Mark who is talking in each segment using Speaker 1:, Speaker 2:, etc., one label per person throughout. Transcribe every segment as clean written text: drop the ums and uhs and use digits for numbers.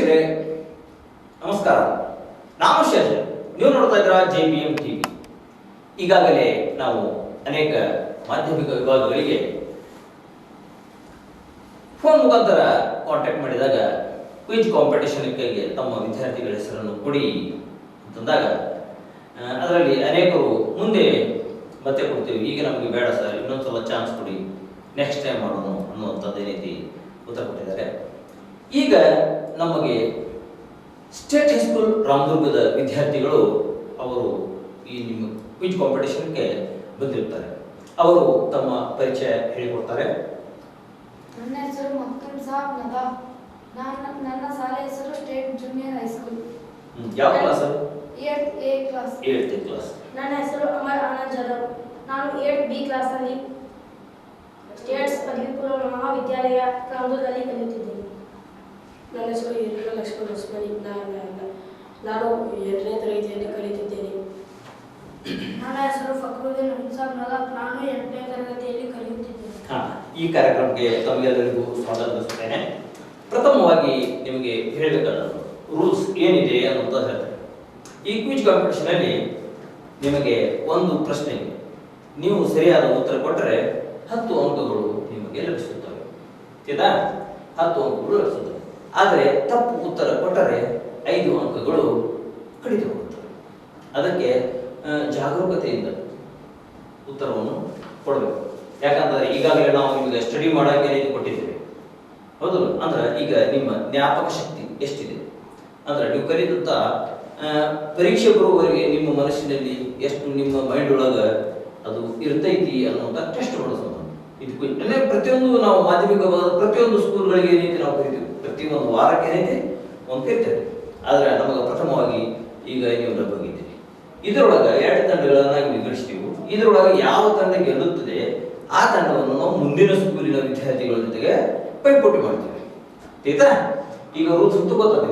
Speaker 1: ವೀಕ್ಷಕರೇ ನಮಸ್ಕಾರ. ನಾನು ಶೇಷ, ನೀವು ನೋಡ್ತಾ ಇದ್ದೀರಾ JBM TV. ಈಗಾಗಲೇ ನಾವು ಅನೇಕ ಮಾಧ್ಯಮಿಕ ವಿಭಾಗಗಳಿಗೆ ಫೋನ್ ಮುಖಾಂತರ ಕಾಂಟ್ಯಾಕ್ಟ್ ಮಾಡಿದಾಗ ಕ್ವಿಜ್ ಕಾಂಪಿಟೇಷನ್ಗೆ ತಮ್ಮ ವಿದ್ಯಾರ್ಥಿಗಳ ಹೆಸರನ್ನು ಕೊಡಿ ಅಂತಂದಾಗ ಅದರಲ್ಲಿ ಅನೇಕರು ಮುಂದೆ ಮತ್ತೆ ಕೊಡ್ತೀವಿ, ಈಗ ನಮಗೆ ಬೇಡ ಸರ್, ಇನ್ನೊಂದ್ಸಲ ಚಾನ್ಸ್ ಕೊಡಿ, ನೆಕ್ಸ್ಟ್ ಟೈಮ್ ಮಾಡೋಣ ಅನ್ನುವಂಥದ್ದು ಏನೈತಿ ಉತ್ತರ ಕೊಟ್ಟಿದ್ದಾರೆ. ಈಗ ನಮಗೆ ಸ್ಟೇಟ್ ಹೈಸ್ಕೂಲ್ ರಾಮದುರ್ಗದ ವಿದ್ಯಾರ್ಥಿಗಳು ಅವರು ಈ ನಿಮ್ಮ ಕ್ವಿಜ್ ಕಾಂಪಿಟೇಷನ್ಗೆ ಬಂದಿರ್ತಾರೆ. ಅವರು ತಮ್ಮ ಪರಿಚಯ ಹೇಳಿಕೊಡ್ತಾರೆ.
Speaker 2: ನನ್ನ ಹೆಸರು ಮಕ್ತುಮ್ ಸಾಬ್ ನದಾ. ನನ್ನ ಶಾಲೆ ಹೆಸರು ಸ್ಟೇಟ್ ಜೂನಿಯರ್ ಹೈಸ್ಕೂಲ್.
Speaker 1: ಯಾವ class?
Speaker 2: 8th A class.
Speaker 1: 8th class.
Speaker 3: ನನ್ನ ಹೆಸರು ಅಮರ್ ಆನಂದ್ ಜಾಧವ್. ನಾನು 8th B ಕ್ಲಾಸಲ್ಲಿ ಸ್ಟೇಟ್ಸ್ ಪದವಿ ಪೂರ್ವ ಮಹಾವಿದ್ಯಾಲಯ ರಾಮದುರ್ಗದಲ್ಲಿ ಕಲಿಯುತ್ತಿದ್ದೇನೆ.
Speaker 4: ನನ್ನ ಹೆಸರು ಹಿರಿಯ ಲಕ್ಷ್ಮಣ ಉಸ್ಮಾನಿ. ನಾನು 8ನೇ ತರಗತಿಯಲ್ಲಿ ಕಲಿಯುತ್ತಿದ್ದೇನೆ.
Speaker 2: ನನ್ನ ಹೆಸರು ಫಕ್ರುದ್ದೀನ್ ಸಾಬ್ ನದಾ. ನಾನು 8ನೇ ತರಗತಿಯಲ್ಲಿ ಕಲಿಯುತ್ತಿದ್ದೇನೆ.
Speaker 1: ಈ ಕಾರ್ಯಕ್ರಮಕ್ಕೆ ತಮಗೆಲ್ಲರಿಗೂ ಸ್ವಾಗತ ಬಯಸುತ್ತೇನೆ. ಪ್ರಥಮವಾಗಿ ನಿಮಗೆ ಹೇಳಬೇಕಾದ ರೂಲ್ಸ್ ಏನಿದೆ ಅನ್ನೋದು ಹೇಳ್ತೇನೆ. ಈ ಕ್ವಿಜ್ ಕಾಂಪಿಟೇಷನ್ ಅಲ್ಲಿ ನಿಮಗೆ ಒಂದು ಪ್ರಶ್ನೆ, ನೀವು ಸರಿಯಾದ ಉತ್ತರ ಕೊಟ್ಟರೆ 10 ಅಂಕಗಳು ನಿಮಗೆ ಲಭಿಸುತ್ತವೆ. ಆಯ್ತಾ? 10 ಅಂಕಗಳು ಲಭಿಸುತ್ತವೆ. ಆದರೆ ತಪ್ಪು ಉತ್ತರ ಕೊಟ್ಟರೆ 5 ಅಂಕಗಳು ಕಡಿತವಾಗುತ್ತವೆ. ಅದಕ್ಕೆ ಜಾಗರೂಕತೆಯಿಂದ ಉತ್ತರವನ್ನು ಕೊಡಬೇಕು. ಯಾಕಂದ್ರೆ ಈಗಾಗಲೇ ನಾವು ನಿಮಗೆ ಸ್ಟಡಿ ಮಾಡೋಕೆ ಕೊಟ್ಟಿದ್ದೇವೆ, ಹೌದು? ಅಂದ್ರೆ ಈಗ ನಿಮ್ಮ ಜ್ಞಾಪಕ ಶಕ್ತಿ ಎಷ್ಟಿದೆ ಅಂದ್ರೆ ನೀವು ಕಲಿತಂತ ಪರೀಕ್ಷೆ ಬರುವವರೆಗೆ ನಿಮ್ಮ ಮನಸ್ಸಿನಲ್ಲಿ ಎಷ್ಟು ನಿಮ್ಮ ಮೈಂಡ್ ಒಳಗೆ ಅದು ಇರ್ತೈತಿ ಅನ್ನೋಂಥ ಟೆಸ್ಟ್ ಮಾಡೋದು. ಇದು ಪ್ರತಿಯೊಂದು ನಾವು ಮಾಧ್ಯಮಿಕ ಪ್ರತಿಯೊಂದು ಸ್ಕೂಲ್ಗಳಿಗೆ ಏನೈತಿ ನಾವು ಕರಿತೀವಿ, ಪ್ರತಿಯೊಂದು ವಾರಕ್ಕೆ ಏನೈತಿ ಒಂದು ಕರಿತೇವೆ. ಆದರೆ ನಮಗೆ ಪ್ರಥಮವಾಗಿ ಈಗ ನೀವು ಲಭ್ಯವಾಗಿದ್ದೀರಿ. ಇದರೊಳಗೆ 2 ತಂಡಗಳನ್ನಾಗಿ ವಿಂಗಡಿಸ್ತೀವಿ. ಇದರೊಳಗೆ ಯಾವ ತಂಡ ಗೆಲ್ಲುತ್ತದೆ ಆ ತಂಡವನ್ನು ನಾವು ಮುಂದಿನ ಸ್ಕೂಲಿನ ವಿದ್ಯಾರ್ಥಿಗಳ ಜೊತೆಗೆ ಪೈಪೋಟಿ ಮಾಡ್ತೀವಿ. ಆಯ್ತಾ? ಈಗ ರೂಲ್ಸ್ ಅಂತ ಗೊತ್ತದೆ.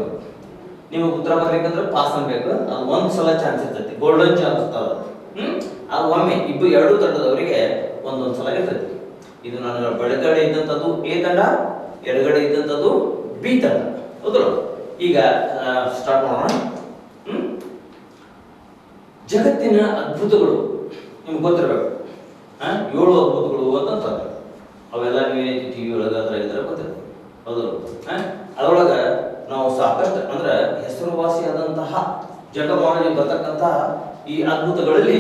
Speaker 1: ನೀವು ಉತ್ತರ ಬರ್ಬೇಕಂದ್ರೆ ಪಾಸ್ ಅನ್ಬೇಕು. ಅದು ಒಂದು ಸಲ ಚಾನ್ಸ್ ಇರ್ತೈತಿ, ಗೋಲ್ಡನ್ ಚಾನ್ಸ್ ಅದು. ಅದು ಒಮ್ಮೆ 2 ತಂಡದವರಿಗೆ ಒಂದೊಂದು ಸಲ ಇರ್ತೈತಿ. ಇದು ನನ್ನ ಬಲಗಡೆ ಇದ್ದಂಥದ್ದು A ತಂಡ, ಎಡಗಡೆ ಇದ್ದಂಥದ್ದು B ತಂಡ, ಹೌದಲ್ಲ? ಈಗ ಸ್ಟಾರ್ಟ್ ಮಾಡೋಣ. ಜಗತ್ತಿನ ಅದ್ಭುತಗಳು ನಿಮ್ಗೆ ಗೊತ್ತಿರಬೇಕು. 7 ಅದ್ಭುತಗಳು ಅಂತ ಅವೆಲ್ಲ ನೀವೇನೈತಿ ಟಿವಿ ಒಳಗೆ ಅದ್ರ ಇದ್ರೆ ಗೊತ್ತಿರ್ತದೆ, ಹೌದು? ಅದರೊಳಗೆ ನಾವು ಸಾಕಷ್ಟು ಅಂದ್ರೆ ಹೆಸರುವಾಸಿಯಾದಂತಹ ಜಗಮಾನದಲ್ಲಿ ಬರ್ತಕ್ಕಂತಹ ಈ ಅದ್ಭುತಗಳಲ್ಲಿ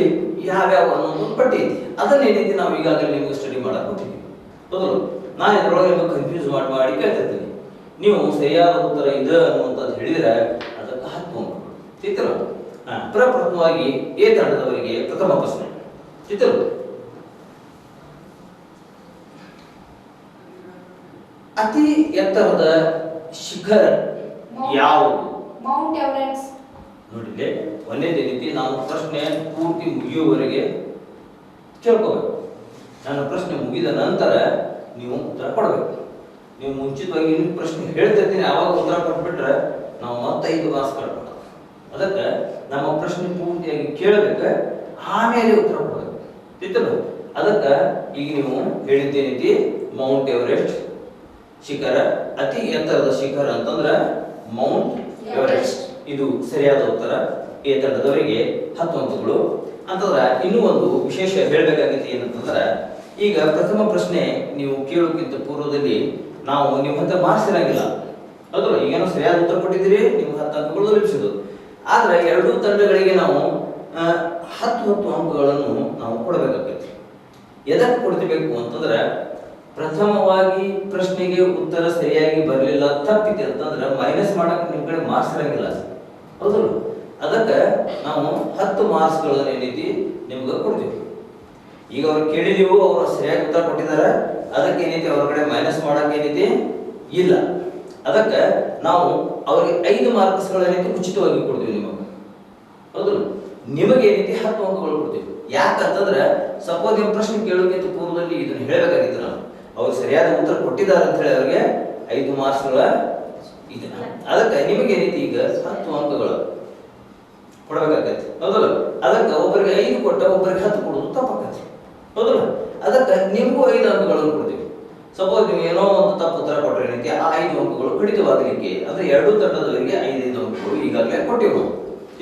Speaker 1: ಯಾವ್ಯಾವ ಅನ್ನೋದು ಪಟ್ಟಿ ಐತಿ. ಅದನ್ನೇನೈತಿ ನಾವು ಈಗಾಗಲೇ ನಿಮ್ಗೆ ಸ್ಟಡಿ ಮಾಡಕ್ ಕೊಟ್ಟಿದ್ದೀವಿ, ಹೌದು? ನಾನು ಇದರೊಳಗೆ ನಿಮಗೆ ಕನ್ಫ್ಯೂಸ್ ಮಾಡಿ ಕೇಳ್ತಿರ್ತೀನಿ. ನೀವು ಸರಿಯಾದ ಉತ್ತರ ಇದೆ ಅನ್ನುವಂಥದ್ದು ಹೇಳಿದ್ರೆ ಅದಕ್ಕೆ 10 ಅಂಕ. ಚಿತ್ರ ಪ್ರಪ್ರಥಮವಾಗಿ A ತಂಡದವರಿಗೆ ಪ್ರಥಮ ಪ್ರಶ್ನೆ. ಚಿತ್ರ ಅತಿ ಎತ್ತರದ ಶಿಖರ ಯಾವುದು?
Speaker 2: Mount Everest.
Speaker 1: ನೋಡಿല്ലേ, ಒಂದೇ ರೀತಿ ನಾವು ಪ್ರಶ್ನೆ ಪೂರ್ತಿ ಮುಗಿಯುವವರೆಗೆ ಕೇಳ್ಕೋಬೇಕು. ನನ್ನ ಪ್ರಶ್ನೆ ಮುಗಿದ ನಂತರ ನೀವು ಉತ್ತರ ಕೊಡಬೇಕು. ನೀವು ಮುಂಚಿತವಾಗಿ ಇನ್ನೊಂದು ಪ್ರಶ್ನೆ ಹೇಳ್ತಿರ್ತೀನಿ, ಆವಾಗ ಉತ್ತರ ಕೊಟ್ಬಿಟ್ರೆ ನಾವು ಮತ್ತೆ 5 ಮಾರ್ಕ್ಸ್ ಕಟ್ಬಿಡ್ತೀವಿ. ಅದಕ್ಕೆ ನಮ್ಮ ಪ್ರಶ್ನೆ ಪೂರ್ತಿಯಾಗಿ ಕೇಳಬೇಕು, ಆಮೇಲೆ ಉತ್ತರ ಕೊಡಬೇಕು. ತಿಳ್ತಲ್ಲ? ಅದಕ್ಕೆ ಈಗ ನೀವು ಹೇಳಿದ್ದೇನೈತಿ, ಮೌಂಟ್ ಎವರೆಸ್ಟ್ ಶಿಖರ, ಅತಿ ಎತ್ತರದ ಶಿಖರ ಅಂತಂದ್ರೆ ಮೌಂಟ್ ಎವರೆಸ್ಟ್. ಇದು ಸರಿಯಾದ ಉತ್ತರ. A ತಂಡದವರಿಗೆ 10 ಅಂಕಗಳು. ಅಂತಂದ್ರೆ ಇನ್ನೂ ಒಂದು ವಿಶೇಷ ಹೇಳಬೇಕಾಗಿತ್ತು ಏನಂತಂದ್ರೆ, ಈಗ ಪ್ರಥಮ ಪ್ರಶ್ನೆ ನೀವು ಕೇಳೋಕ್ಕಿಂತ ಪೂರ್ವದಲ್ಲಿ ನಾವು ನಿಮ್ಮ ಹತ್ರ ಮಾರ್ಕ್ಸ್ ಇರಂಗಿಲ್ಲ, ಹೌದು? ಈಗೇನೋ ಸರಿಯಾದ ಉತ್ತರ ಕೊಟ್ಟಿದ್ದೀರಿ, ನಿಮ್ಗೆ 10 ಅಂಕಗಳು ಲಭಿಸಿದ್ದು. ಆದ್ರೆ 2 ತಂಡಗಳಿಗೆ ನಾವು 10 ಅಂಕಗಳನ್ನು ನಾವು ಕೊಡಬೇಕಾಗ್ತೈತಿ. ಎದಕ್ಕೆ ಕೊಡ್ತಿರ್ಬೇಕು ಅಂತಂದ್ರೆ, ಪ್ರಥಮವಾಗಿ ಪ್ರಶ್ನೆಗೆ ಉತ್ತರ ಸರಿಯಾಗಿ ಬರಲಿಲ್ಲ, ತಪ್ಪಿದೆ ಅಂತಂದ್ರೆ ಮೈನಸ್ ಮಾಡಕ್ಕೆ ನಿಮ್ಮ ಕಡೆ ಮಾರ್ಕ್ಸ್ ಇರಂಗಿಲ್ಲ, ಹೌದು? ಅದಕ್ಕೆ ನಾವು 10 ಮಾರ್ಕ್ಸ್ಗಳನ್ನು ಏನೈತಿ ನಿಮ್ಗೆ ಕೊಡ್ತೀವಿ. ಈಗ ಅವ್ರು ಕೇಳಿದೀವು, ಅವರು ಸರಿಯಾಗಿ ಉತ್ತರ ಕೊಟ್ಟಿದ್ದಾರೆ, ಅದಕ್ಕೆ ಏನೈತಿ ಅವ್ರ ಕಡೆ ಮೈನಸ್ ಮಾಡಕ್ಕೆ ಏನೈತಿ ಇಲ್ಲ. ಅದಕ್ಕೆ ನಾವು ಅವ್ರಿಗೆ 5 ಮಾರ್ಕ್ಸ್ಗಳೇನೈತಿ ಉಚಿತವಾಗಿ ಕೊಡ್ತೀವಿ ನಿಮಗೆ, ಹೌದು? ನಿಮಗೆ ಏನೈತಿ 10 ಅಂಕಗಳು ಕೊಡ್ತೀವಿ. ಯಾಕಂತಂದ್ರೆ ಸಪೋಸ್ ನಿಮ್ಮ ಪ್ರಶ್ನೆ ಕೇಳೋಕ್ಕಿಂತ ಪೂರ್ವದಲ್ಲಿ ಇದನ್ನು ಹೇಳಬೇಕಾಗಿತ್ತು. ನಾವು ಅವ್ರು ಸರಿಯಾದ ಉತ್ತರ ಕೊಟ್ಟಿದ್ದಾರೆ ಅಂತ ಹೇಳಿ ಅವ್ರಿಗೆ 5 ಮಾರ್ಕ್ಸ್ಗಳ ಇದೆ. ಅದಕ್ಕೆ ನಿಮಗೆ ಏನೈತಿ ಈಗ 10 ಅಂಕಗಳು ಕೊಡಬೇಕಾಗತ್ತೆ, ಹೌದಲ್ಲ? ಅದಕ್ಕೆ ಒಬ್ಬರಿಗೆ 5 ಕೊಟ್ಟ ಒಬ್ಬರಿಗೆ 10 ಕೊಡೋದು ತಪ್ಪಾಗತ್ತೆ, ಹೌದಲ್ಲ? ಅದಕ್ಕೆ ನಿಮಗೂ 5 ಅಂಕಗಳನ್ನು ಕೊಡ್ತೀವಿ. ಸಪೋಸ್ ನೀವು ಏನೋ ಒಂದು ತಪ್ಪು ಉತ್ತರ ಕೊಟ್ಟರೆ ಏನೈತಿ ಆ 5 ಅಂಕಗಳು ಕಡಿತವಾಗಲಿಕ್ಕೆ ಅಂದ್ರೆ ಎರಡೂ ತಂಡದವರಿಗೆ 5 ಅಂಕಗಳು ಈಗಾಗಲೇ ಕೊಟ್ಟಿವು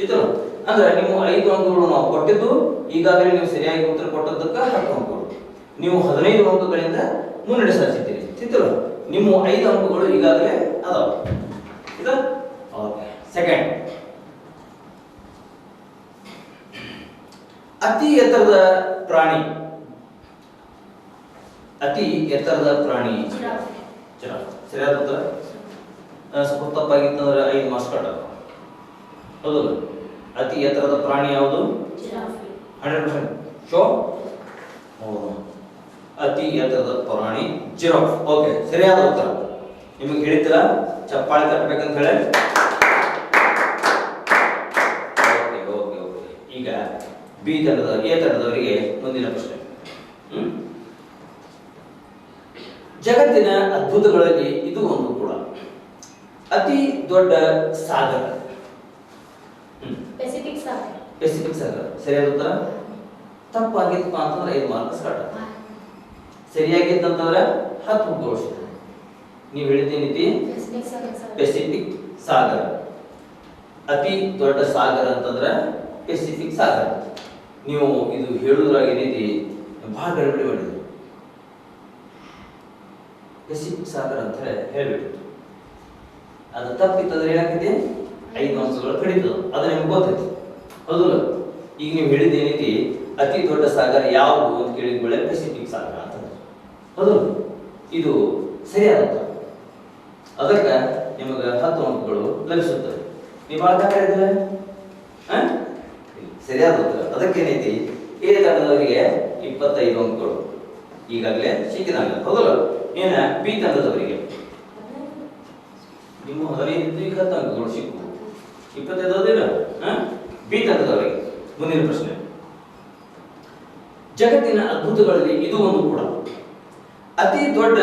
Speaker 1: ಇದ್ರು ಅಂದ್ರೆ ನೀವು 5 ಅಂಕಗಳು ನಾವು ಕೊಟ್ಟಿದ್ದು ಈಗಾಗಲೇ ನೀವು ಸರಿಯಾಗಿ ಉತ್ತರ ಕೊಟ್ಟದ್ದಕ್ಕೆ 10 ಅಂಕಗಳು ನೀವು 15 ಅಂಕಗಳಿಂದ ಮುನ್ನಡೆ ಸಾಧಿಸಿದ್ದೀರಿ ಚಿತ್ರ ನಿಮ್ಮ 5 ಅಂಕಗಳು ಈಗಾಗಲೇ ಅದಾವ ಇದು ಓಕೆ ಸೆಕೆಂಡ್ ಅತಿ ಎತ್ತರದ ಪ್ರಾಣಿ ಜಿರಾಫ್ ಸರಿಯಾದ ಉತ್ತರ ಸ್ವಲ್ಪ ತಪ್ಪಾಗಿತ್ತಂದ್ರೆ 5 ಮಾರ್ಕ್ಸ್ ಕಟ್ ಹೌದು ಅತಿ ಎತ್ತರದ ಪ್ರಾಣಿ ಯಾವುದು 100% ಶೋ ಅತಿ ಎತ್ತರದ ಪ್ರಾಣಿ ಜಿರಾಫ್ ಓಕೆ ಸರಿಯಾದ ಉತ್ತರ ನಿಮಗೆ ಹೇಳಿದ್ರ ಚಪ್ಪಾಳೆ ತಟ್ಟಬೇಕಂತ ಹೇಳಿ ಓಕೆ ಈಗ ಬಿ ತಂಡದ ಎ ತಂಡದವರಿಗೆ ಮುಂದಿನ ಪ್ರಶ್ನೆ ಜಗತ್ತಿನ ಅದ್ಭುತಗಳಲ್ಲಿ ಇದು ಒಂದು ಕೂಡ ಅತಿ ದೊಡ್ಡ ಸಾಗರ
Speaker 3: ಪೆಸಿಫಿಕ್
Speaker 1: ಸಾಗರ ಸರಿಯಾದ ಉತ್ತರ ತಪ್ಪಾಗಿತ್ತಪ್ಪ ಅಂತಂದ್ರೆ 5 ಮಾರ್ಕ್ಸ್ ಕಟ್ ಸರಿಯಾಗಿತ್ತಂತಂದ್ರೆ 10 ಅಂಕಗಳು ನೀವು ಹೇಳಿದ್ದೇನಿತಿ ಪೆಸಿಫಿಕ್ ಸಾಗರ ಅತಿ ದೊಡ್ಡ ಸಾಗರ ಅಂತಂದ್ರೆ ಪೆಸಿಫಿಕ್ ಸಾಗರ ನೀವು ಇದು ಹೇಳುದ್ರಾಗ ಏನೈತಿ ಬಹಳ ಗಡಿಬಿಡಿ ಮಾಡಿದ್ರಿ ಪೆಸಿಫಿಕ್ ಸಾಗರ ಅಂತ ಹೇಳ್ಬಿಟ್ಟು ಅದು ತಪ್ಪಿತ್ತಂದ್ರೆ ಏನಾಗ್ತೈತಿ 5 ಅಂಶಗಳು ಕಡಿತದ ಅದು ನಿಮ್ಗೆ ಗೊತ್ತೈತಿ ಹೌದಲ್ಲ ಈಗ ನೀವು ಹೇಳಿದ್ದೇನೈತಿ ಅತಿ ದೊಡ್ಡ ಸಾಗರ ಯಾವುದು ಅಂತ ಕೇಳಿದ ಪೆಸಿಫಿಕ್ ಸಾಗರ ಅಂತಂದ್ರೆ ಹೌದು ಇದು ಸರಿಯಾದ ಉತ್ತರ ಅದಕ್ಕೆ ನಿಮಗೆ 10 ಅಂಕಗಳು ಲಭಿಸುತ್ತವೆ ನೀವು ಭಾಳ ಹೇಳಿದ್ರೆ ಸರಿಯಾದ ಉತ್ತರ ಅದಕ್ಕೇನೈತಿ ಎ ತಂಡದವರಿಗೆ 25 ಅಂಕಗಳು ಈಗಾಗಲೇ ಸಿಕ್ಕಿದಾಗ ಹೌದಲ್ಲ ಏನ ಬಿ ತಂಡದವರಿಗೆ ನಿಮ್ಮ 15 ಈಗ 10 ಅಂಕಗಳು ಸಿಕ್ಕು 25 ಅದಿಲ್ಲ ಬಿ ತಂಡದವರಿಗೆ ಮುಂದಿನ ಪ್ರಶ್ನೆ ಜಗತ್ತಿನ ಅದ್ಭುತಗಳಲ್ಲಿ ಇದು ಒಂದು ಕೂಡ ಅತಿ ದೊಡ್ಡ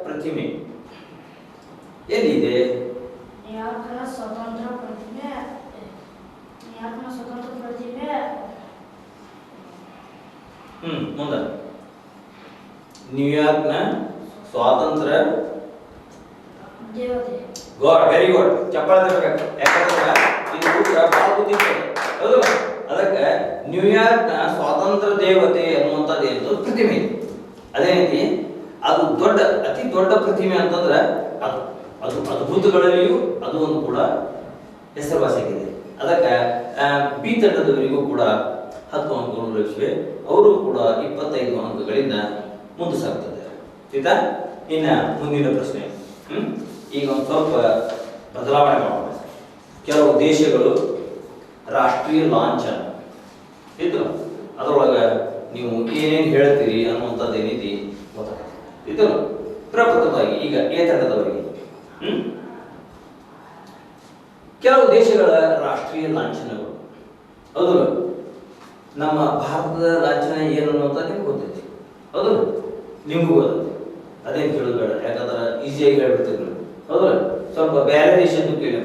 Speaker 1: ಪ್ರತಿಮೆ ಎಲ್ಲಿದೆ
Speaker 3: ನ್ಯೂಯಾರ್ಕ್ನ ಸ್ವತಂತ್ರ ಪ್ರತಿಮೆ
Speaker 1: ಮುಂದೆ ನ್ಯೂಯಾರ್ಕ್ನ ಸ್ವಾತಂತ್ರ್ಯ
Speaker 3: ದೇವತೆ
Speaker 1: ಗಾಡ್ ವೆರಿ ಗುಡ್ ಚಪ್ಪಾಳೆ ತರಬೇಕು ಯಾಕಂದ್ರೆ ಇದು ಉತ್ತರ ಬಹಳ ಬುದ್ಧಿ ಹೌದು ಅದಕ್ಕೆ ನ್ಯೂಯಾರ್ಕ್ನ ಸ್ವಾತಂತ್ರ್ಯ ದೇವತೆ ಅನ್ನುವಂಥದ್ದು ಏನು ಪ್ರತಿಮೆ ಅದೇ ರೀತಿ ಅದು ಅತಿ ದೊಡ್ಡ ಪ್ರತಿಮೆ ಅಂತಂದ್ರೆ ಅದು ಅದ್ಭುತಗಳಲ್ಲಿಯೂ ಅದು ಒಂದು ಕೂಡ ಹೆಸರುವಾಸಿಯಾಗಿದೆ ಅದಕ್ಕೆ ಬಿ ತಂಡದವರಿಗೂ ಕೂಡ 10 ಅಂಕಗಳು ಲಭಿಸಿವೆ ಅವರು ಕೂಡ 25 ಅಂಕಗಳಿಂದ ಮುಂದೆ ಸಾಗುತ್ತಿದ್ದಾರೆ ಆಯ್ತಾ ಇನ್ನ ಮುಂದಿನ ಪ್ರಶ್ನೆ ಈಗ ಒಂದು ಸ್ವಲ್ಪ ಬದಲಾವಣೆ ಮಾಡೋಣ ಕೆಲವು ದೇಶಗಳು ರಾಷ್ಟ್ರೀಯ ಲಾಂಛನ ಇತ್ತು ಅದರೊಳಗೆ ನೀವು ಏನೇನು ಹೇಳ್ತೀರಿ ಅನ್ನುವಂಥದ್ದು ಏನೈತಿ ಗೊತ್ತಾಗುತ್ತೆ ಇತ್ತು ಪ್ರಪ್ರಥಮವಾಗಿ ಈಗ ಎ ತಂಡದವರಿಗೆ ಕೆಲವು ದೇಶಗಳ ರಾಷ್ಟ್ರೀಯ ಲಾಂಛನಗಳು ಹೌದು ನಮ್ಮ ಭಾರತದ ಲಾಂಛನ ಏನು ಅನ್ನುವಂಥ ನಿಮ್ಗೆ ಗೊತ್ತೈತಿ ಹೌದು ನಿಮಗೂ ಗೊತ್ತೈತಿ ಅದೇನು ಕೇಳೋದು ಬೇಡ ಯಾಕಂದ್ರೆ ಈಸಿಯಾಗಿ ಹೇಳ್ಬಿಡ್ತೀವಿ ನೀವು ಹೌದು ಸ್ವಲ್ಪ ಬೇರೆ ದೇಶದ್ದು ಕೇಳಿ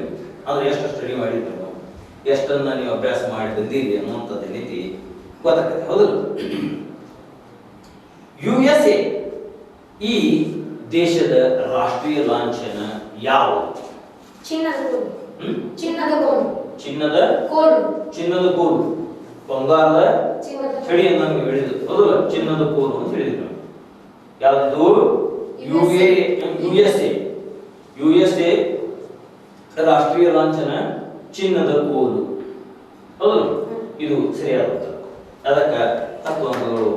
Speaker 1: ಅಂದ್ರೆ ಎಷ್ಟು ಸ್ಟಡಿ ಮಾಡಿದ್ವಿ ನಾವು ಎಷ್ಟನ್ನ ನೀವು ಅಭ್ಯಾಸ ಮಾಡಿ ಬಂದಿರಿ ಅನ್ನುವಂಥದ್ದು ನೀತಿ ಗೊತ್ತಾಗ್ತದೆ ಹೌದು USA ಈ ದೇಶದ ರಾಷ್ಟ್ರೀಯ ಲಾಂಛನ ಯಾವುದು ಚಿನ್ನದ ಕೋಲು ಬಂಗಾರದ ಚಡಿ ಅಂತ ನಮ್ಗೆ ಹೇಳಿದ್ರು ಹೌದಲ್ಲ ಚಿನ್ನದ ಕೋಲು ಅಂತ ಹೇಳಿದ್ರು ಯಾವುದು USA ರಾಷ್ಟ್ರೀಯ ಲಾಂಛನ ಚಿನ್ನದ ಕೋಲು ಹೌದು ಇದು ಸರಿಯಾದ ಉತ್ತರ ಅದಕ್ಕೆ 10 ಅಂಕಗಳು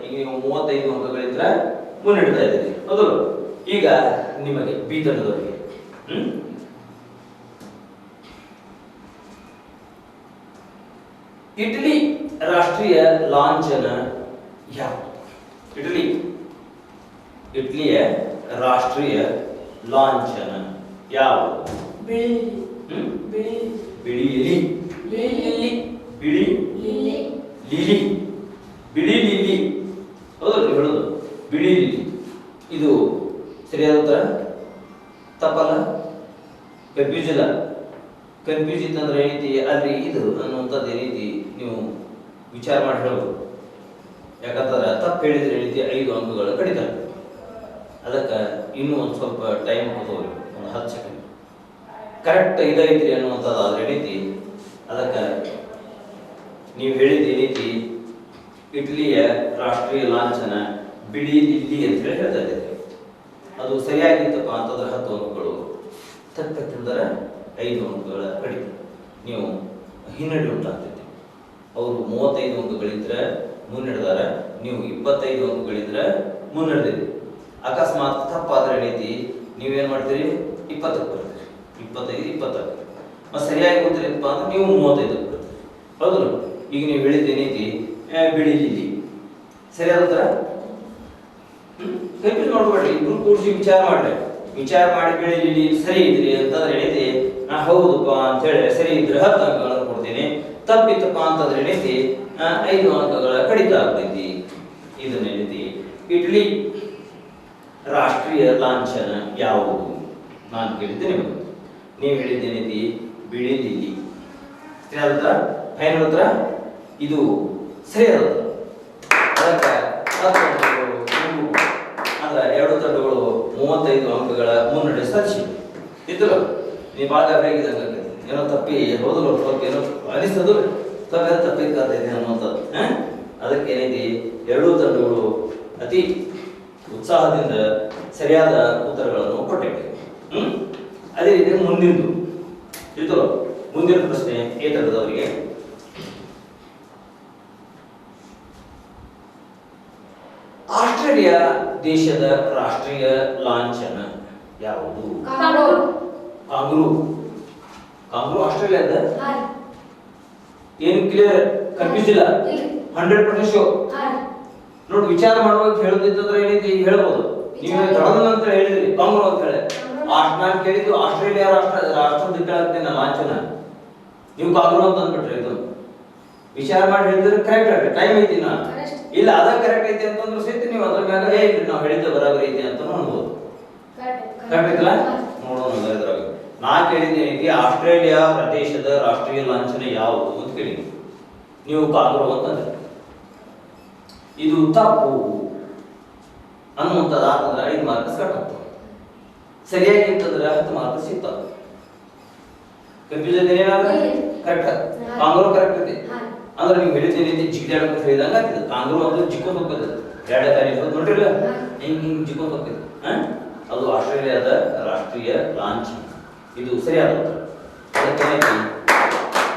Speaker 1: ಈಗ ನೀವು 35 ಅಂಕಗಳಿಂದ ಮುನ್ನಡೆತಾ ಇದ್ದೀರಿ ಹೌದು ಈಗ ನಿಮಗೆ ಬಿ ತಂಡದವರಿಗೆ ಇಟಲಿ ರಾಷ್ಟ್ರೀಯ ಲಾಂಛನ ಯಾವುದು ಇಟಲಿಯ ರಾಷ್ಟ್ರೀಯ ಲಾಂಛನ ಯಾವುದು ಬಿಳಿ ಲಿಲಿ ಹೌದಲ್ಲ ಹೇಳೋದು ಬಿಳಿ ಲಿಲಿ ಇದು ಸರಿಯಾದ ಉತ್ತರ ತಪ್ಪಲ್ಲ ಕನ್ಫ್ಯೂಸ್ ಇತ್ತಂದ್ರೆ ಏನೈತಿ ಅಲ್ಲಿ ಇದು ಅನ್ನುವಂಥದ್ದು ಏನೈತಿ ನೀವು ವಿಚಾರ ಮಾಡಿ ಹೇಳ್ಬೋದು ಯಾಕಂದ್ರೆ ತಪ್ಪು ಹೇಳಿದ್ರೆ ಏನೈತಿ 5 ಅಂಕಗಳು ಕಡಿತಾರೆ. ಅದಕ್ಕೆ ಇನ್ನೂ ಒಂದು ಸ್ವಲ್ಪ ಟೈಮ್ ಕೊಡೋರಿ, ಒಂದು 10 ಸೆಕೆಂಡ್. ಕರೆಕ್ಟ್ ಇದೈತ್ರಿ ಅನ್ನುವಂಥದ್ದು ಆದ್ರೆ ಏನೈತಿ, ಅದಕ್ಕೆ ನೀವು ಹೇಳಿದ ಏನೈತಿ ಇಟಲಿಯ ರಾಷ್ಟ್ರೀಯ ಲಾಂಛನ ಬಿಳಿ ಲಿಲ್ಲಿ ಅಂತ ಹೇಳಿ ಹೇಳ್ತಾ ಇದ್ದೀರಿ. ಅದು ಸರಿಯಾಗಿತ್ತಪ್ಪ ಅಂತಂದ್ರೆ 10 ಅಂಕಗಳು, ತಪ್ಪಿದ್ರೆ 5 ಅಂಕಗಳ ಕಡಿಮೆ. ನೀವು ಹಿನ್ನಡೆ ಉಂಟಾಗ್ತೈತಿ. ಅವರು 35 ಅಂಕಗಳಿದ್ರೆ ಮುನ್ನಡೆದಾರೆ, ನೀವು 25 ಅಂಕಗಳಿದ್ರೆ ಮುನ್ನಡೆದಿರಿ. ಅಕಸ್ಮಾತ್ ತಪ್ಪಾದ್ರೆ ಏನೈತಿ, ನೀವೇನು ಮಾಡ್ತೀರಿ, 20ಕ್ಕೆ ಬರ್ತೀರಿ. 25, 20. ಮತ್ತು ಸರಿಯಾಗಿ ಗೊತ್ತಿರಪ್ಪ ಅಂದ್ರೆ ನೀವು 35ಕ್ಕೆ ಬರ್ತೀರಿ. ಹೌದು. ಈಗ ನೀವು ಹೇಳಿದ್ದೇನೈತಿ ಬಿಳಿ ಲಿಲ್ಲಿ ಸರಿಯಾದ ಕನ್ಫ್ಯೂಸ್ ಮಾಡ್ಬೇಡ್ರಿ. ಇಬ್ರು ಕೂಡಿಸಿ ವಿಚಾರ ಮಾಡಿ ಬಿಳಿ ಲಿಲ್ಲಿ ಸರಿ ಇದ್ರಿ ಅಂತಂದ್ರೆ ಏನೈತಿ, ನಾ ಹೌದಪ್ಪ ಅಂತ ಹೇಳಿ ಸರಿ ಇದ್ರೆ 10 ಅಂಕಗಳನ್ನು ಕೊಡ್ತೀನಿ, ತಪ್ಪಿತ್ತಪ್ಪ ಅಂತಂದ್ರೆ ಏನೈತಿ 5 ಅಂಕಗಳ ಕಡಿತ ಆಗ್ತೈತಿ. ಇದನ್ನೇನೈತಿ ಇಟಲಿ ರಾಷ್ಟ್ರೀಯ ಲಾಂಛನ ಯಾವುದು ನಾನು ಕೇಳಿದ್ದೇನೆ. ನೀವು ಹೇಳಿದ್ದೇನೈತಿ ಬಿಳಿ ಲಿಲ್ಲಿ. ಸರಿಯಾದ ಫೈನಲ್ ಹತ್ರ ಇದು ಸರಿಯಾದ. ಅದಕ್ಕೆ 10 ಅಂಕಗಳು ಅಂದ್ರೆ 2 ತಂಡಗಳು 35 ಅಂಕಗಳ ಮುನ್ನಡೆ ಸಾಧಿಸಿ ಇದ್ರು. ನೀವು ಭಾಳ ಬೇಕಾಗಿದ್ದಂಗೆ ಏನೋ ತಪ್ಪಿ ಹೋದಲು ಸ್ವಲ್ಪ ಏನೋ ಅನಿಸ್ತದು ತಪ್ಪಿರ್ತೈತೆ ಅನ್ನುವಂಥದ್ದು. ಅದಕ್ಕೆ ಏನೈತಿ 2 ತಂಡಗಳು ಅತಿ ಉತ್ಸಾಹದಿಂದ ಸರಿಯಾದ ಉತ್ತರಗಳನ್ನು ಕೊಟ್ಟಿವೆ. ಅದೇ ರೀತಿ ಮುಂದಿನ ಪ್ರಶ್ನೆ ಏ ತಂಡದವರಿಗೆ. ಆಸ್ಟ್ರೇಲಿಯಾ ದೇಶದ ರಾಷ್ಟ್ರೀಯ ಲಾಂಛನ ಯಾವುದು? ಕಾಂಗ್ರೂ. ಆಸ್ಟ್ರೇಲಿಯಾದ ಏನು ಕ್ಲಿಯರ್ ಕನ್ಫ್ಯೂಸ್ ಇಲ್ಲ, 100% ಶೋರ್. ನೋಡಿ, ವಿಚಾರ ಮಾಡುವಾಗ ಹೇಳೋದಿತ್ತಂದ್ರೆ ಏನೈತಿ ಹೇಳ್ಬೋದು. ನೀವು ದೊಡ್ಡದನ್ನ ಅಂತ ಹೇಳಿದ್ರಿ ಕಾಂಗ್ರೂ ಅಂತ ಹೇಳಿ. ನಾನು ಕೇಳಿದ್ದು ಆಸ್ಟ್ರೇಲಿಯಾ ರಾಷ್ಟ್ರದ ಕೇಳತ್ತೇನೆ ಲಾಂಛನ, ನೀವು ಕಾಂಗ್ರೂ ಅಂತ ಅಂದ್ಬಿಟ್ರೆ ಇದು ವಿಚಾರ ಮಾಡಿ ಹೇಳಿದ್ರೆ ಕರೆಕ್ಟ್ ಆಗಿ ಟೈಮ್ ಐತಿ. ನಾ ಇಲ್ಲ ಅದ ಕರೆಕ್ಟ್ ಐತಿ ಅಂತಂದ್ರೆ ಸಹಿತ ನೀವು ಅದ್ರ ಮ್ಯಾಗ ನಾವು ಹೇಳಿದ್ದೆ ಬರಾಬರಿ ಐತಿ ಅಂತ ಅನ್ಬೋದು. ಕರೆಕ್ಟ್ ಐತಲ್ಲ? ನೋಡೋಣ ಇದ್ರಾಗ ನಾ ಕೇಳಿದ್ದೇನೆ ಆಸ್ಟ್ರೇಲಿಯಾ ದೇಶದ ರಾಷ್ಟ್ರೀಯ ಲಾಂಛನ ಯಾವುದು ಅಂತ ಕೇಳಿದ್ವಿ. ನೀವು ಕಾಂಗ್ರೂ ಅಂತಂದ್ರೆ ಇದು ತಪ್ಪು ಅನ್ನುವಂಥದ್ದು ಆತಂದ್ರೆ 5 ಮಾರ್ಕ್ಸ್ ಕಟ್ ಆಗ್ತವೆ. ಸರಿಯಾಗಿ ಇರ್ತಂದ್ರೆ 10 ಮಾರ್ಕ್ಸ್ ಸಿಗ್ತಾವೆ. ಕನ್ಫ್ಯೂಷನ್ ಏನಾದ್ರೆ ಕರೆಕ್ಟ್ ಕಾಂಗ್ರೂ ಕರೆಕ್ಟ್ ಐತಿ ಅಂದ್ರೆ ನೀವು ಹೇಳಿದ್ದೇನೆ ಜಿಗ್ದಾಡಕ್ಕೆ ಹೇಳಿದಂಗೆ ಆಗ್ತದೆ. ಕಾಂಗ್ರೂ ಅಂದ್ರೆ ಜಿಕ್ಕೊಂಡು ಹೋಗ್ತದೆ, 2 ತಾರೀಕು ನೋಡ್ರಿಲ್ಲ ಹಿಂಗೆ ಜಿಕ್ಕೊಂಡು ಹೋಗ್ತದೆ. ಅದು ಆಸ್ಟ್ರೇಲಿಯಾದ ರಾಷ್ಟ್ರೀಯ ಲಾಂಛನ. ಇದು ಸರಿಯಾದ ಉತ್ತರ. ಅದಕ್ಕೆ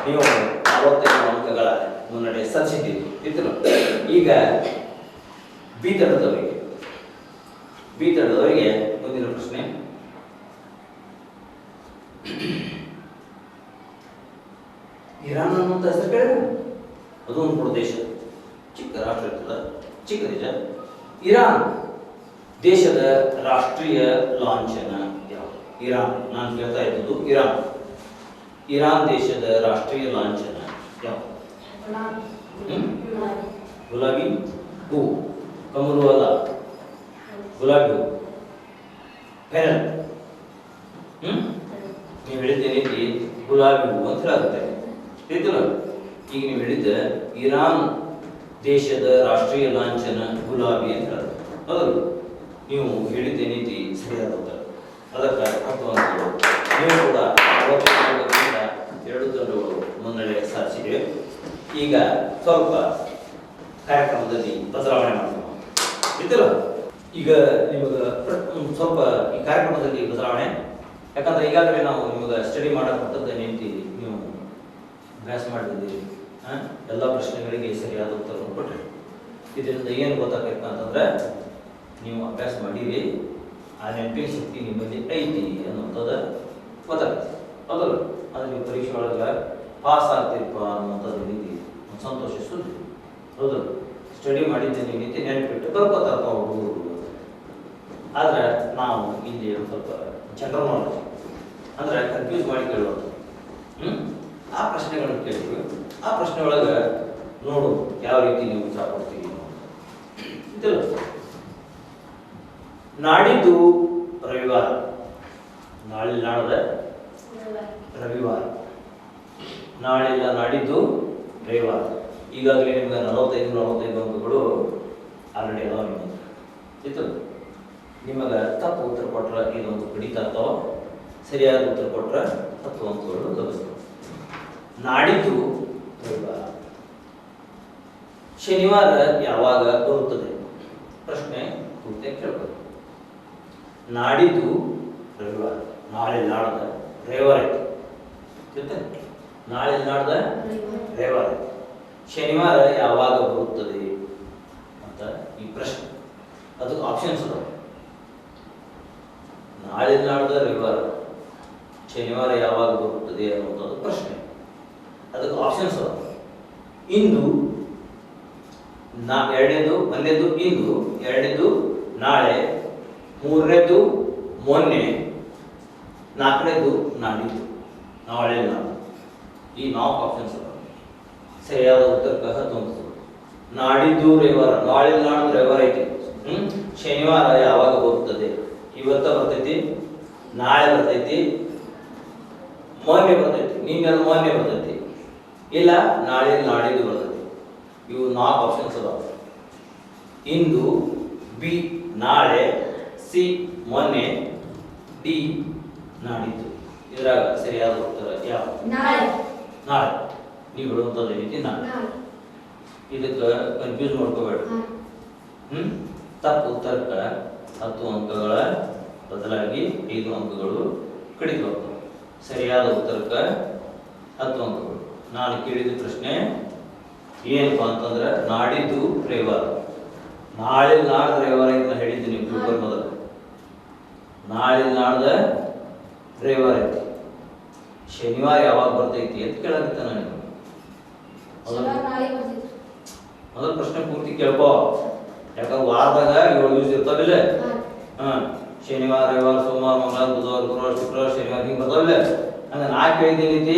Speaker 1: ನೀವು 45 ಅಂಕಗಳ ಮುನ್ನಡೆ ಸಾಧಿಸಿದ್ದೀರಿ. ಇತ್ತು. ಈಗ ಬಿ ತಂಡದವರಿಗೆ ಮುಂದಿನ ಪ್ರಶ್ನೆ. ಇರಾನ್ ಅನ್ನುವಂಥ ಹೆಸರು ಕೇಳಿದ್ರೆ ಅದು ಒಂದು ಪ್ರದೇಶ, ಚಿಕ್ಕ ರಾಷ್ಟ್ರ ಇರ್ತದ, ಚಿಕ್ಕ ದೇಶ. ಇರಾನ್ ದೇಶದ ರಾಷ್ಟ್ರೀಯ ಲಾಂಛನ ಯಾವುದು? ಇರಾನ್, ನಾನು ಕೇಳ್ತಾ ಇದ್ದದ್ದು ಇರಾನ್ ದೇಶದ ರಾಷ್ಟ್ರೀಯ ಲಾಂಛನ ಯಾವುದು? ಗುಲಾಬಿ ಹೂ, ಕಮರು ಅಲ್ಲ, ಗುಲಾಬಿ ಹೂ. ಫೈನಲ್. ನೀವು ಹೇಳಿದ್ದೇನೆ ಗುಲಾಬಿ ಹೂ ಅಂತ ಹೇಳುತ್ತೆ. ತಿಳಿದಿಲ್ಲ? ಈಗ ನೀವು ಹೇಳಿದ್ದ ಇರಾನ್ ದೇಶದ ರಾಷ್ಟ್ರೀಯ ಲಾಂಛನ ಗುಲಾಬಿ ಅಂತ ಹೇಳುತ್ತೆ. ಹೌದು, ನೀವು ಹೇಳಿದ್ದೇನೈತಿ ಸರಿಯಾದ ಉತ್ತರ. ಅದಕ್ಕೆ 10 ಅಂಕಗಳು. ನೀವು ಕೂಡ 2 ತಂಡಗಳು ಮುನ್ನಡೆ ಸಾಧಿಸಿವೆ. ಈಗ ಸ್ವಲ್ಪ ಕಾರ್ಯಕ್ರಮದಲ್ಲಿ ಬದಲಾವಣೆ ಮಾಡ್ತೀವಿ. ಇದ್ದಿಲ್ಲ? ಈಗ ನಿಮಗೆ ಸ್ವಲ್ಪ ಈ ಕಾರ್ಯಕ್ರಮದಲ್ಲಿ ಬದಲಾವಣೆ, ಯಾಕಂದ್ರೆ ಈಗಾಗಲೇ ನಾವು ನಿಮಗೆ ಸ್ಟಡಿ ಮಾಡಕ್ಕಂಥದ್ದು ಏನೈತಿ ನೀವು ಅಭ್ಯಾಸ ಮಾಡಿದ್ದೀರಿ. ಎಲ್ಲ ಪ್ರಶ್ನೆಗಳಿಗೆ ಸರಿಯಾದ ಉತ್ತರವನ್ನು ಕೊಟ್ಟರೆ ಇದರಿಂದ ಏನು ಗೊತ್ತಾಗಬೇಕು ಅಂತಂದ್ರೆ ನೀವು ಅಭ್ಯಾಸ ಮಾಡಿರಿ, ಆ ನೆನಪಿನ ಶಕ್ತಿ ನಿಮ್ಮಲ್ಲಿ ಐತಿ ಅನ್ನುವಂಥದ್ದು ಗೊತ್ತಾಗುತ್ತೆ. ಹೌದಲ್ಲ? ಅದು ನೀವು ಪರೀಕ್ಷೆ ಒಳಗೆ ಪಾಸ್ ಆಗ್ತೀರಪ್ಪ ಅನ್ನುವಂಥದ್ದು ರೀತಿ ಸಂತೋಷ ಸುದ್ದಿ. ಹೌದಲ್ಲ? ಸ್ಟಡಿ ಮಾಡಿದ್ದೇನೆ ರೀತಿ ನೆನಪಿಟ್ಟು ಬರ್ಕೋತಾರಪ್ಪ ಹುಡುಗರು. ಆದರೆ ನಾವು ಇಲ್ಲಿ ಸ್ವಲ್ಪ ಜನರಲ್ ನಾಲೆಜ್ ಅಂದರೆ ಕನ್ಫ್ಯೂಸ್ ಮಾಡಿ ಕೇಳೋದು. ಆ ಪ್ರಶ್ನೆಗಳನ್ನು ಕೇಳ್ತೀವಿ. ಆ ಪ್ರಶ್ನೆ ಒಳಗೆ ನೋಡು ಯಾವ ರೀತಿ ನೀವು ಉತ್ತರ ಕೊಡ್ತೀವಿ. ನಾಡಿದ್ದು ರವಿವಾರ, ನಾಡಿದ ರವಿವಾರ, ನಾಡಿದ್ದು ರವಿವಾರ. ಈಗಾಗಲೇ ನಿಮ್ಗೆ 45 ಅಂಕಗಳು ಆಲ್ರೆಡಿ ಅದಾವ ನಿಮಗೆ ಇತ್ತು. ನಿಮಗೆ ತಪ್ಪು ಉತ್ತರ ಕೊಟ್ಟರೆ ಇದೊಂದು ಕಡಿತ ಆಗ್ತಾವ, ಸರಿಯಾದ ಉತ್ತರ ಕೊಟ್ಟರೆ 10 ಅಂಕಗಳು ಲಭಿಸ್ತವೆ. ನಾಡಿದ್ದು ರವಿವಾರ. ಶನಿವಾರ ಯಾವಾಗ ಬರುತ್ತದೆ? ಪ್ರಶ್ನೆ ಪೂರ್ತಿ ಕೇಳ್ಬೋದು. ನಾಡಿದ್ದು ರವಿವಾರ. ನಾಳೆ ನಾಡ್ದ ರವಿವಾರ ಐತಿ. ಜೊತೆ ನಾಳೆ ನಾಡ್ದ ರವಿವಾರ ಐತಿ. ಶನಿವಾರ ಯಾವಾಗ ಬರುತ್ತದೆ ಅಂತ ಈ ಪ್ರಶ್ನೆ. ಅದಕ್ಕೆ ಆಪ್ಷನ್ಸ್ ಅದಾವ. ನಾಳೆ ನಾಡ್ದ ರವಿವಾರ, ಶನಿವಾರ ಯಾವಾಗ ಬರುತ್ತದೆ ಅನ್ನುವಂಥದ್ದು ಪ್ರಶ್ನೆ. ಅದಕ್ಕೆ ಆಪ್ಷನ್ಸ್ ಅದಾವ. ಇಂದು ಒಂದನೇದು ಇಂದು, ಎರಡನೇದು ನಾಳೆ, ಮೂರನೇದು ಮೊನ್ನೆ, ನಾಲ್ಕನೇದು ನಾಡಿದ್ದು. ನಾಳೆ ನಾಡು. ಈ 4 ಆಪ್ಷನ್ಸ್ ಅದಾವ. ಸರಿಯಾದ ಉತ್ತರಕ್ಕೆ 10 ಅಂಕ. ನಾಡಿದ್ದು ರವಿವಾರ. ನಾಳೆ ನಾಡ್ದು ರವಿವಾರ ಐತಿ. ಶನಿವಾರ ಯಾವಾಗ ಬರುತ್ತದೆ? ಇವತ್ತ ಬರ್ತೈತಿ, ನಾಳೆ ಬರ್ತೈತಿ, ಮೊನ್ನೆ ಬರ್ತೈತಿ, ನಿನ್ನೆಲ್ಲ ಮೊನ್ನೆ ಬರ್ತೈತಿ, ಇಲ್ಲ ನಾಳೆ ನಾಡಿದ್ದು ಬರ್ತೈತಿ. ಇವು 4 ಆಪ್ಷನ್ಸ್ ಅದಾವ. ಇಂದು, ಬಿ ನಾಳೆ, ಸಿ ಮೊನ್ನೆ, ಡಿ ನಾಡಿದ್ದು. ಇದ್ರಾಗ ಸರಿಯಾದ ಉತ್ತರ ಯಾವ?
Speaker 2: ನಾಳೆ.
Speaker 1: ನಾಳೆ. ನೀವು ಹೇಳುವಂಥದ್ದು ಏನೈತಿ? ನಾಳೆ. ಇದಕ್ಕೆ ಕನ್ಫ್ಯೂಸ್ ಮಾಡ್ಕೋಬೇಡ. ತಪ್ಪು ಉತ್ತರಕ್ಕೆ 10 ಅಂಕಗಳ ಬದಲಾಗಿ 5 ಅಂಕಗಳು ಕಡಿತು. ಸರಿಯಾದ ಉತ್ತರಕ್ಕೆ 10 ಅಂಕಗಳು. ನಾನು ಕೇಳಿದ ಪ್ರಶ್ನೆ ಏನಪ್ಪಾ ಅಂತಂದ್ರೆ ನಾಡಿದ್ದು ರವಿವಾರ. ನಾಳೆ ನಾಡ್ದ ರವಿವಾರ ಅಂತ ಹೇಳಿದ್ದೀನಿ ಪೇಪರ್ ಮೊದಲು. ನಾಳೆ ನಾಡ್ದ ರವಿವಾರ ಐತಿ. ಶನಿವಾರ ಯಾವಾಗ ಬರ್ತೈತಿ ಅಂತ ಕೇಳಾಗಿತ್ತ ನನಗೆ. ಮೊದಲ ಪ್ರಶ್ನೆ ಪೂರ್ತಿ ಕೇಳ್ಕೋ. ಯಾಕಂದ್ರೆ ವಾರದಾಗ 7 ದಿವಸ ಇರ್ತಾವಿಲ್ಲ. ಶನಿವಾರ, ರವಿವಾರ, ಸೋಮವಾರ, ಮಂಗಳವಾರ, ಬುಧವಾರ, ಗುರುವಾರ, ಶುಕ್ರವಾರ, ಶನಿವಾರ ಹಿಂಗೆ ಬರ್ತಾವಿಲ್ಲ. ಹಂಗ ನಾ ಕೇಳಿದೇನೈತಿ,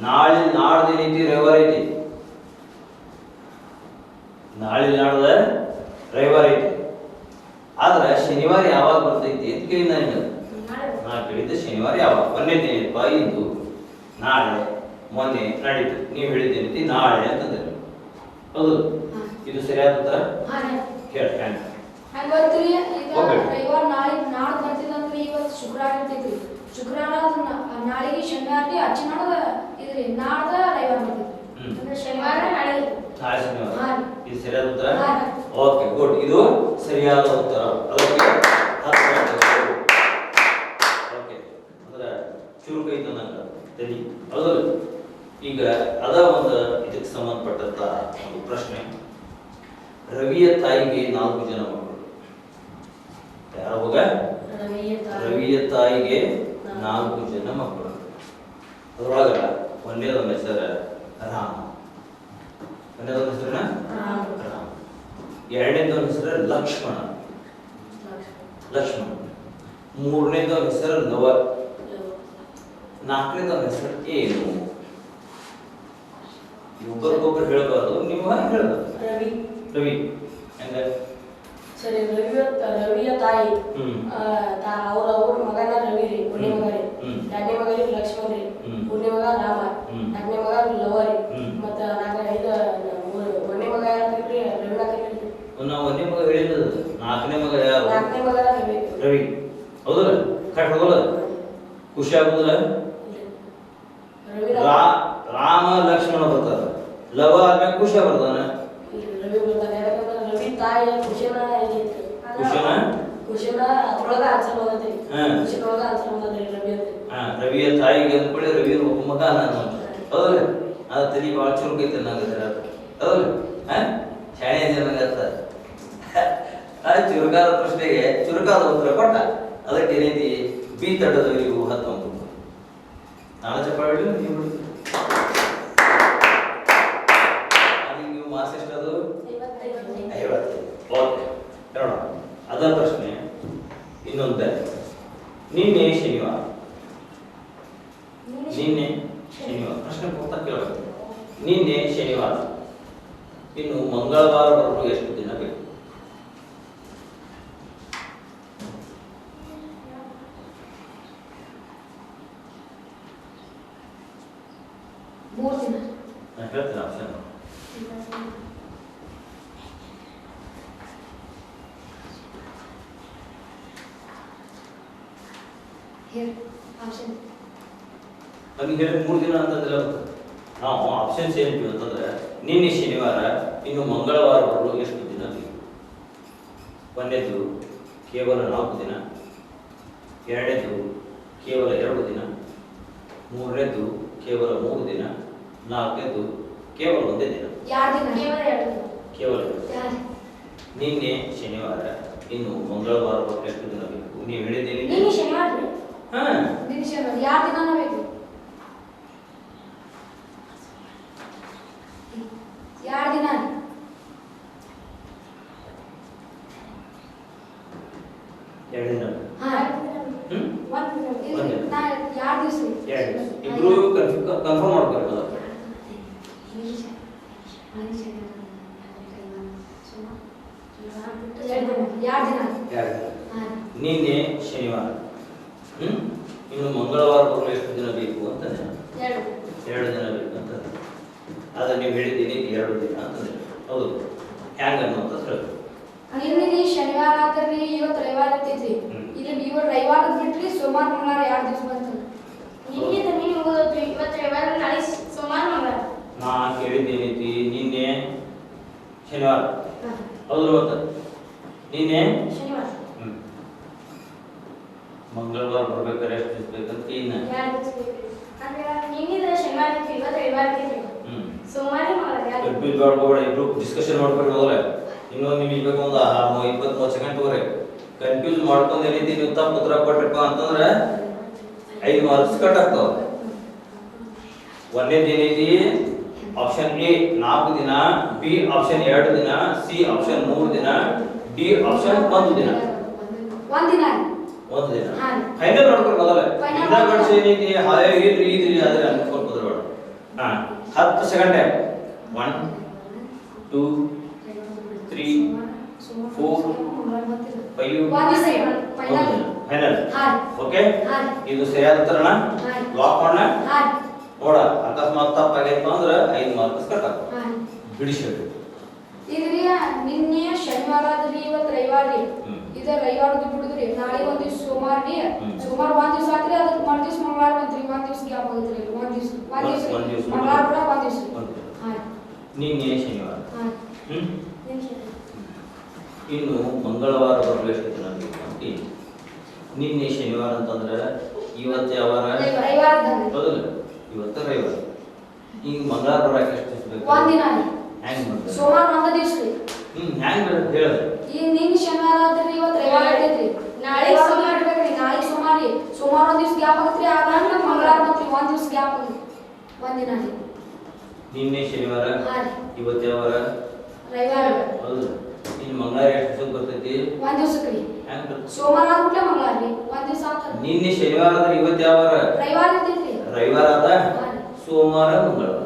Speaker 1: ನಾಳೆ ನಾಡ್ದೇನೈತಿ ರವಿವಾರ ಐತಿ. ನಾಳೆ ನಾಡ್ದ ರವಿವಾರ ಐತಿ. ಆದ್ರೆ ಶನಿವಾರ ಯಾವಾಗ ಬರ್ತೈತಿ ಅಂತ ಕೇಳಿದ ನಿಮಗೆ. ನಾ ಕೇಳಿದ್ದೆ ಶನಿವಾರ ಯಾವಾಗ. ಒಂದನೇದೇನಪ್ಪ ಇಂದು, ನಾಳೆ, ಮೊನ್ನೆ, ನಾಡಿದ್ದು. ನೀವು ಹೇಳಿದ್ದೇನೈತಿ ನಾಳೆ ಅಂತಂದ್ರೆ. ಹೌದು, ಇದು ಸರಿಯಾದ ಉತ್ತರ. ಕೇಳಿ
Speaker 2: ಹಂಗತ್ರಿ. ಈಗ ರವಿವಾರ ನಾಳೆ ಬರ್ತಿದಂದ್ರೆ ಇವತ್ತು ಶುಕ್ರವಾರ ಇರ್ತೈತ್ರಿ. ಶುಕ್ರವಾರ ನಾಳೆಗೆ ಶನಿವಾರ ಅಚ್ಚಿ ನಾಡ್ದ ಇದ್ರಿ ನಾಡ್ದ ರವಿವಾರ ಬರ್ತೈತ್ರಿ. ಅಂದ್ರೆ ಶನಿವಾರ ನಾಳೆ
Speaker 1: ನಾಳೆ ಶನಿವಾರ. ಇದು ಸರಿಯಾದ ಉತ್ತರ. Okay, good. ಇದು ಸರಿಯಾದ ಉತ್ತರ. ಅದಕ್ಕೆ 10 ಅಂಕಗಳು. ಓಕೆ, ಅಂದ್ರೆ ಚುರುಕು ಐತೆ ನಂಗೆ ತಲೆ. ಹೌದು. ಈಗ ಅದ ಒಂದು ಇದಕ್ಕೆ ಸಂಬಂಧಪಟ್ಟಂತ ಒಂದು ಪ್ರಶ್ನೆ. ರವಿಯ ತಾಯಿಗೆ 4 ಜನ ಮಕ್ಕಳು. ಯಾರ ಹೋಗ? ರವಿಯ ತಾಯಿಗೆ 4 ಜನ ಮಕ್ಕಳು. ಅದ್ರೊಳಗ ಒಂದೇದೊಂದು ಹೆಸರು ರಾಮ. ಒಂದೇದೊಂದು ಹೆಸರನ್ನ ರಾಮ. ಎರಡನೇದೊಂದು ಹೆಸರು ಲಕ್ಷ್ಮಣ. ಮೂರನೇದೊಂದು ಹೆಸರು ಲವ. ನಾಲ್ಕನೇದೊಂದು ಹೆಸರು ಏನು? ಒಬ್ಬರಿಗೊಬ್ಬರು ಹೇಳಬಾರ್ದು, ನೀವು ಹೇಳಬಾರ್ದು. ರವಿ ಹೆಂಗ?
Speaker 4: ಸರಿ, ರವಿಯ ತಾಯಿ ಅವ್ರ ಮಗನ ರವಿ ರೀ. ಒಂದೇ ಮಗ ರೀ. ಎರಡನೇ ಮಗ ರೀ ಲಕ್ಷ್ಮಣ್ ರೀ. ಮೂರನೇ ಮಗ ರಾಮ. ನಾಲ್ಕನೇ ಮಗ ಲವ ರೀ. ಮತ್ತ ಒಂದನೇ ಮಗ ಯಾರ್ರಿ? ರವಿನ ಕರೀರಿ.
Speaker 1: ನಾವು ಒಂದೇ ಮಗ ಹೇಳಿದ್ದು. ನಾಲ್ಕನೇ ಮಗ ಯಾರು?
Speaker 4: ನಾಲ್ಕನೇ ಮಗ
Speaker 1: ರವಿ. ಹೌದಲ್ಲ? ಕರೆಕ್ಟ್ ಹೋಗಲ್ಲ? ಖುಷಿ ಆಗುದಿಲ್ಲ? ರಾಮ ಲಕ್ಷ್ಮಣ ಬರ್ತಾರ. ಲವ ಆದ್ಮೇಲೆ ಖುಷಿ ಬರ್ತಾನ.
Speaker 4: ರವಿ ಬರ್ತಾನೆ. ಯಾಕಂದ್ರೆ ರವಿ ತಾಯಿ ಖುಷಿನ ಅದ್ರೊಳಗ ಆನ್ಸರ್ ಬಂದೈತಿ. ಖುಷಿನೊಳಗ ಆನ್ಸರ್ ಬಂದೈತಿ ರವಿ ಅಂತ.
Speaker 1: ರವಿಯ ತಾಯಿಗೆ ಅಂದ್ಕೊಳ್ಳಿ ರವಿ ಒಬ್ಬ ಮಗ ನಾನು. ಹೌದಲ್ಲ? ಅದ ತಲೆ ಭಾಳ ಚುರುಕೈತೆ ನಂಗೆ. ಹೌದಲ್ಲ? ಶಾಣೆ ಜನಾಗತ್ತ. ಚುರುಕಾದ ಪ್ರಶ್ನೆಗೆ ಚುರುಕಾದ ಉತ್ತರ ಕೊಟ್ಟ. ಅದಕ್ಕೆ ಏನೈತಿ, ಬಿ ತಡ್ಡದವರಿಗೂ 10 ಅಂಕ. ನಾಳೆ ಚಪ್ಪಾಳಿ ನೀವು ಮಾರ್ಕ್ಸ್ ಎಷ್ಟದು? 50. ಓಕೆ, ನೋಡೋಣ. ಅದ ಪ್ರಶ್ನೆ. ಇನ್ನೊಂದು, ನಿನ್ನೆ ಶನಿವಾರ. ಪ್ರಶ್ನೆ ಪೂರ್ತಿ ಕೇಳಬೇಕು. ನಿನ್ನೆ ಶನಿವಾರ, ಇನ್ನು ಮಂಗಳವಾರ ಬರಲು ಎಷ್ಟು ದಿನ ಬೇಕು?
Speaker 2: ಮೂರು ದಿನ.
Speaker 1: ನಾನು ಹೇಳ್ತೀನಿ ಆಪ್ಷನ್.
Speaker 2: Here, option.
Speaker 1: ನನಗೆ ಹೇಳಿ 3 ದಿನ ಅಂತಂದ್ರೆ ನಾವು ಆಪ್ಷನ್ಸ್ ಏನಿವೆ ಅಂತಂದ್ರೆ ನಿನ್ನೆ ಶನಿವಾರ ಇನ್ನು ಮಂಗಳವಾರ ಬರಲು ಎಷ್ಟು ದಿನ ಬೇಕು? ಒಂದನೇದು ಕೇವಲ 4 ದಿನ, ಎರಡನೇದು ಕೇವಲ 2 ದಿನ, ಮೂರನೇದು ಕೇವಲ 3 ದಿನ, ನಾಲ್ಕನೇದು ಕೇವಲ 1 ದಿನ.
Speaker 2: ಯಾರು ದಿನ?
Speaker 1: ಕೇವಲ
Speaker 2: ಯಾರು?
Speaker 1: ನಿನ್ನೆ ಶನಿವಾರ ಇನ್ನು ಮಂಗಳವಾರ ಬರಲು ಎಷ್ಟು ದಿನ ಬೇಕು? ನೀವು ಹೇಳಿದ್ದೀರಿ
Speaker 3: ನಿನ್ನೆ ಶನಿವಾರ ರೀ.
Speaker 1: ಹಾ
Speaker 2: ನಿನ್ನೆ ಶನಿವಾರ ಯಾರು ದಿನ ಬೇಕು? ಯಾರು ದಿನ?
Speaker 1: 2 ದಿನ.
Speaker 2: ಹಾ
Speaker 1: ಹ್ಮ್
Speaker 2: ಇಲ್ಲಿ ನಾ ಯಾರು ದಿವಸ?
Speaker 1: 2 ದಿವಸ. ಇಬ್ರು ಕನ್ಫರ್ಮ್ ಮಾಡ್ಕೊಬೇಕಲ್ಲ.
Speaker 2: ಯಾರು ದಿನ?
Speaker 1: 2 ದಿನ.
Speaker 2: ಹಾ
Speaker 1: ನಿನ್ನೆ ಶನಿವಾರ ಇನ್ನು ಮಂಗಳವಾರ ಬರಲು ಎಷ್ಟು ದಿನ ಬೇಕು ಅಂತಂದ್ರೆ 2 ದಿನ ಬೇಕು ಅಂತಂದ್ರೆ ಆದ್ರೆ ನೀವು ಹೇಳಿದ್ದೀನಿ 2 ದಿನ ಅಂತಂದ್ರೆ ಹೌದು ಹ್ಯಾಂಗ ಅಂತ ಹೇಳ್ಬೇಕು.
Speaker 2: ನಿನ್ನೆ ಶನಿವಾರ ಆದ್ರಿ ಇವತ್ತು ರವಿವಾರ ಇರ್ತೈತ್ರಿ. ಇಲ್ಲಿ ಇವತ್ತು ರವಿವಾರ ಬಿಟ್ರಿ ಸೋಮವಾರ ಮಂಗಳವಾರ 2 ದಿವಸ ಬಂತು.
Speaker 3: ನಿನ್ನೆ ನೀನು ಹೋಗೋದು ಇವತ್ತು ರವಿವಾರ ನಾಳೆ ಸೋಮವಾರ ಮಂಗಳವಾರ.
Speaker 1: ನಾ ಕೇಳಿದ್ದೇನೈತಿ ನಿನ್ನೆ ಶನಿವಾರ ಹೌದು ಮತ್ತೆ ನಿನ್ನೆ
Speaker 3: ಶನಿವಾರ
Speaker 1: ಮಂಗಳವಾರ ಬರ್ಬೇಕಾದ್ರೆ ಎಷ್ಟು ದಿವಸ ಬೇಕಂತ ಇನ್ನ
Speaker 3: ಅಂದ್ರೆ ನಿನ್ನೆ ಶನಿವಾರ ಇತ್ತು ಇವತ್ತು ರವಿವಾರ ಇತ್ತು ಸೋಮವಾರ ಮಂಗಳವಾರ.
Speaker 1: ಕನ್ಫ್ಯೂಸ್ ಮಾಡ್ಕೋಬೇಡ, ಇಬ್ರು ಡಿಸ್ಕಷನ್ ಮಾಡ್ಕೊಂಡು ಹೋಗಲ್ಲ. ಇನ್ನೊಂದು ನಿಮಿಷ ಬೇಕು ಒಂದು 20-30 ಸೆಕೆಂಡ್ ತಗೋರಿ. ಕನ್ಫ್ಯೂಸ್ ಮಾಡ್ಕೊಂಡು ಏನೈತಿ ನೀವು ತಪ್ಪು ಉತ್ತರ ಕೊಟ್ರಪ್ಪ ಅಂತಂದ್ರೆ 5 ಮಾರ್ಕ್ಸ್ ಕಟ್ ಆಗ್ತಾವ. ಒಂದೇದು ಏನೈತಿ ಆಪ್ಷನ್ ಎ 4 ದಿನ, ಬಿ ಆಪ್ಷನ್ 2 ದಿನ, ಸಿ ಆಪ್ಷನ್ 3 ದಿನ, ಡಿ ಆಪ್ಷನ್ 1 ದಿನ.
Speaker 2: 1 ದಿನ
Speaker 1: 1 ದಿನ
Speaker 2: ಹಾ
Speaker 1: ಫೈನಲ್ ಮಾಡ್ಕೊಂಡು ಹೋಗಲ್ಲ.
Speaker 2: Final
Speaker 1: ಇಂದ ಕಡ್ಸಿ ಏನೈತಿ ಹಾಯ್ ಇಲ್ರಿ ಇದ್ರಿ ಆದ್ರೆ ಅನ್ಕೊಂಡು ಕುದ್ರಬೇಡ. ಹಾ 10 ಸೆಕೆಂಡ್ 1 2 3 4 5 ಫೈನಲ್. ಓಕೆ ಇದು ಸರಿಯಾದ ಉತ್ತರನ ಲಾಕ್ ಮಾಡೋಣ. ನೋಡ ಅಕಸ್ಮಾತ್ ತಪ್ಪಾಗೈತು ಅಂದ್ರೆ 5 ಮಾರ್ಕ್ಸ್ ಕಟ್ ಆಗ್ತವೆ. ಬಿಡಿಸಿ
Speaker 2: ಇದ್ರಿ ನಿನ್ನೆ ಶನಿವಾರ ಆದ್ರಿ ಇವತ್ತು ರವಿವಾರ ರೀ. ಇದ ರವಿವಾರದ ಬಿಡುದ್ರಿ ನಾಳೆ ಒಂದ್ ದಿವಸ ಸೋಮವಾರ ರೀ. ಸೋಮವಾರ 1 ದಿವಸ ಆತ್ರಿ ಅದಕ್ಕೆ 1 ದಿವಸ ಮಂಗಳವಾರ ಬಂತ್ರಿ. 1 ದಿವಸ ಗ್ಯಾಪ್ ಆಗುತ್ರಿ. 1 ದಿವಸ ಮಂಗಳವಾರ ಕೂಡ 1 ದಿವಸ. ಹಾ
Speaker 1: ನಿನ್ನೆ ಶನಿವಾರ
Speaker 2: ಹಾ
Speaker 1: ಇನ್ನು ಮಂಗಳವಾರ ಬರಲು ಎಷ್ಟು ದಿನ ಬೇಕು ಅಂತ ನಿನ್ನೆ ಶನಿವಾರ ಅಂತಂದ್ರೆ ಇವತ್ತು ಯಾವಾರ
Speaker 2: ರವಿವಾರ
Speaker 1: ಹೌದಲ್ಲ ಇವತ್ತು ರವಿವಾರ. ಈಗ ಮಂಗಳವಾರ ಬರಕ್ಕೆ ಎಷ್ಟು ದಿವಸ ಬೇಕು?
Speaker 2: 1 ದಿನ ರೀ.
Speaker 1: ಹ್ಯಾಂಗ್ ಮಾಡ್ತಾರೆ?
Speaker 2: ಸೋಮವಾರ 1 ದಿವಸ ರೀ.
Speaker 1: ಹ್ಯಾಂಗ್ ಹೇಳಿದ್ರೆ
Speaker 2: ಈ ನಿನ್ನೆ ಶನಿವಾರ ಆದ್ರಿ ಇವತ್ತು ರವಿವಾರ ಐತ್ರಿ. ನಾಳೆ ಸೋಮವಾರ ಇರ್ಬೇಕ್ರಿ. ನಾಳೆ ಸೋಮವಾರ ರೀ. ಸೋಮವಾರ 1 ದಿವಸ ಗ್ಯಾಪ್ ಆಗುತ್ರಿ. ಆಗಾಗ ಮಂಗಳವಾರ ಬಂತ್ರಿ 1 ದಿವಸ ಗ್ಯಾಪ್ ಆಗುತ್ತೆ. 1 ದಿನ ರೀ.
Speaker 1: ನಿನ್ನೆ ಶನಿವಾರ
Speaker 2: ಹಾ ರೀ.
Speaker 1: ಇವತ್ತು ಯಾವಾರ
Speaker 2: ರವಿವಾರ.
Speaker 1: ಹೌದು. ಇನ್ನು ಮಂಗಳವಾರ ಎಷ್ಟು ದಿವಸ ಬರ್ತೈತಿ?
Speaker 2: 1 ದಿವಸಕ್ಕೆ ರೀ.
Speaker 1: ಹ್ಯಾಂಗ್ ಬರ್ತೈತಿ?
Speaker 2: ಸೋಮವಾರ ಆದ್ಬಿಟ್ಲೆ ಮಂಗಳವಾರ ರೀ. 1 ದಿವಸ ಆಗ್ತದೆ.
Speaker 1: ನಿನ್ನೆ ಶನಿವಾರ ಆದ್ರೆ ಇವತ್ತು ಯಾವಾರ
Speaker 2: ರವಿವಾರ ಇರ್ತೈತ್ರಿ.
Speaker 1: ರವಿವಾರ ಆದ ಸೋಮವಾರ ಮಂಗಳವಾರ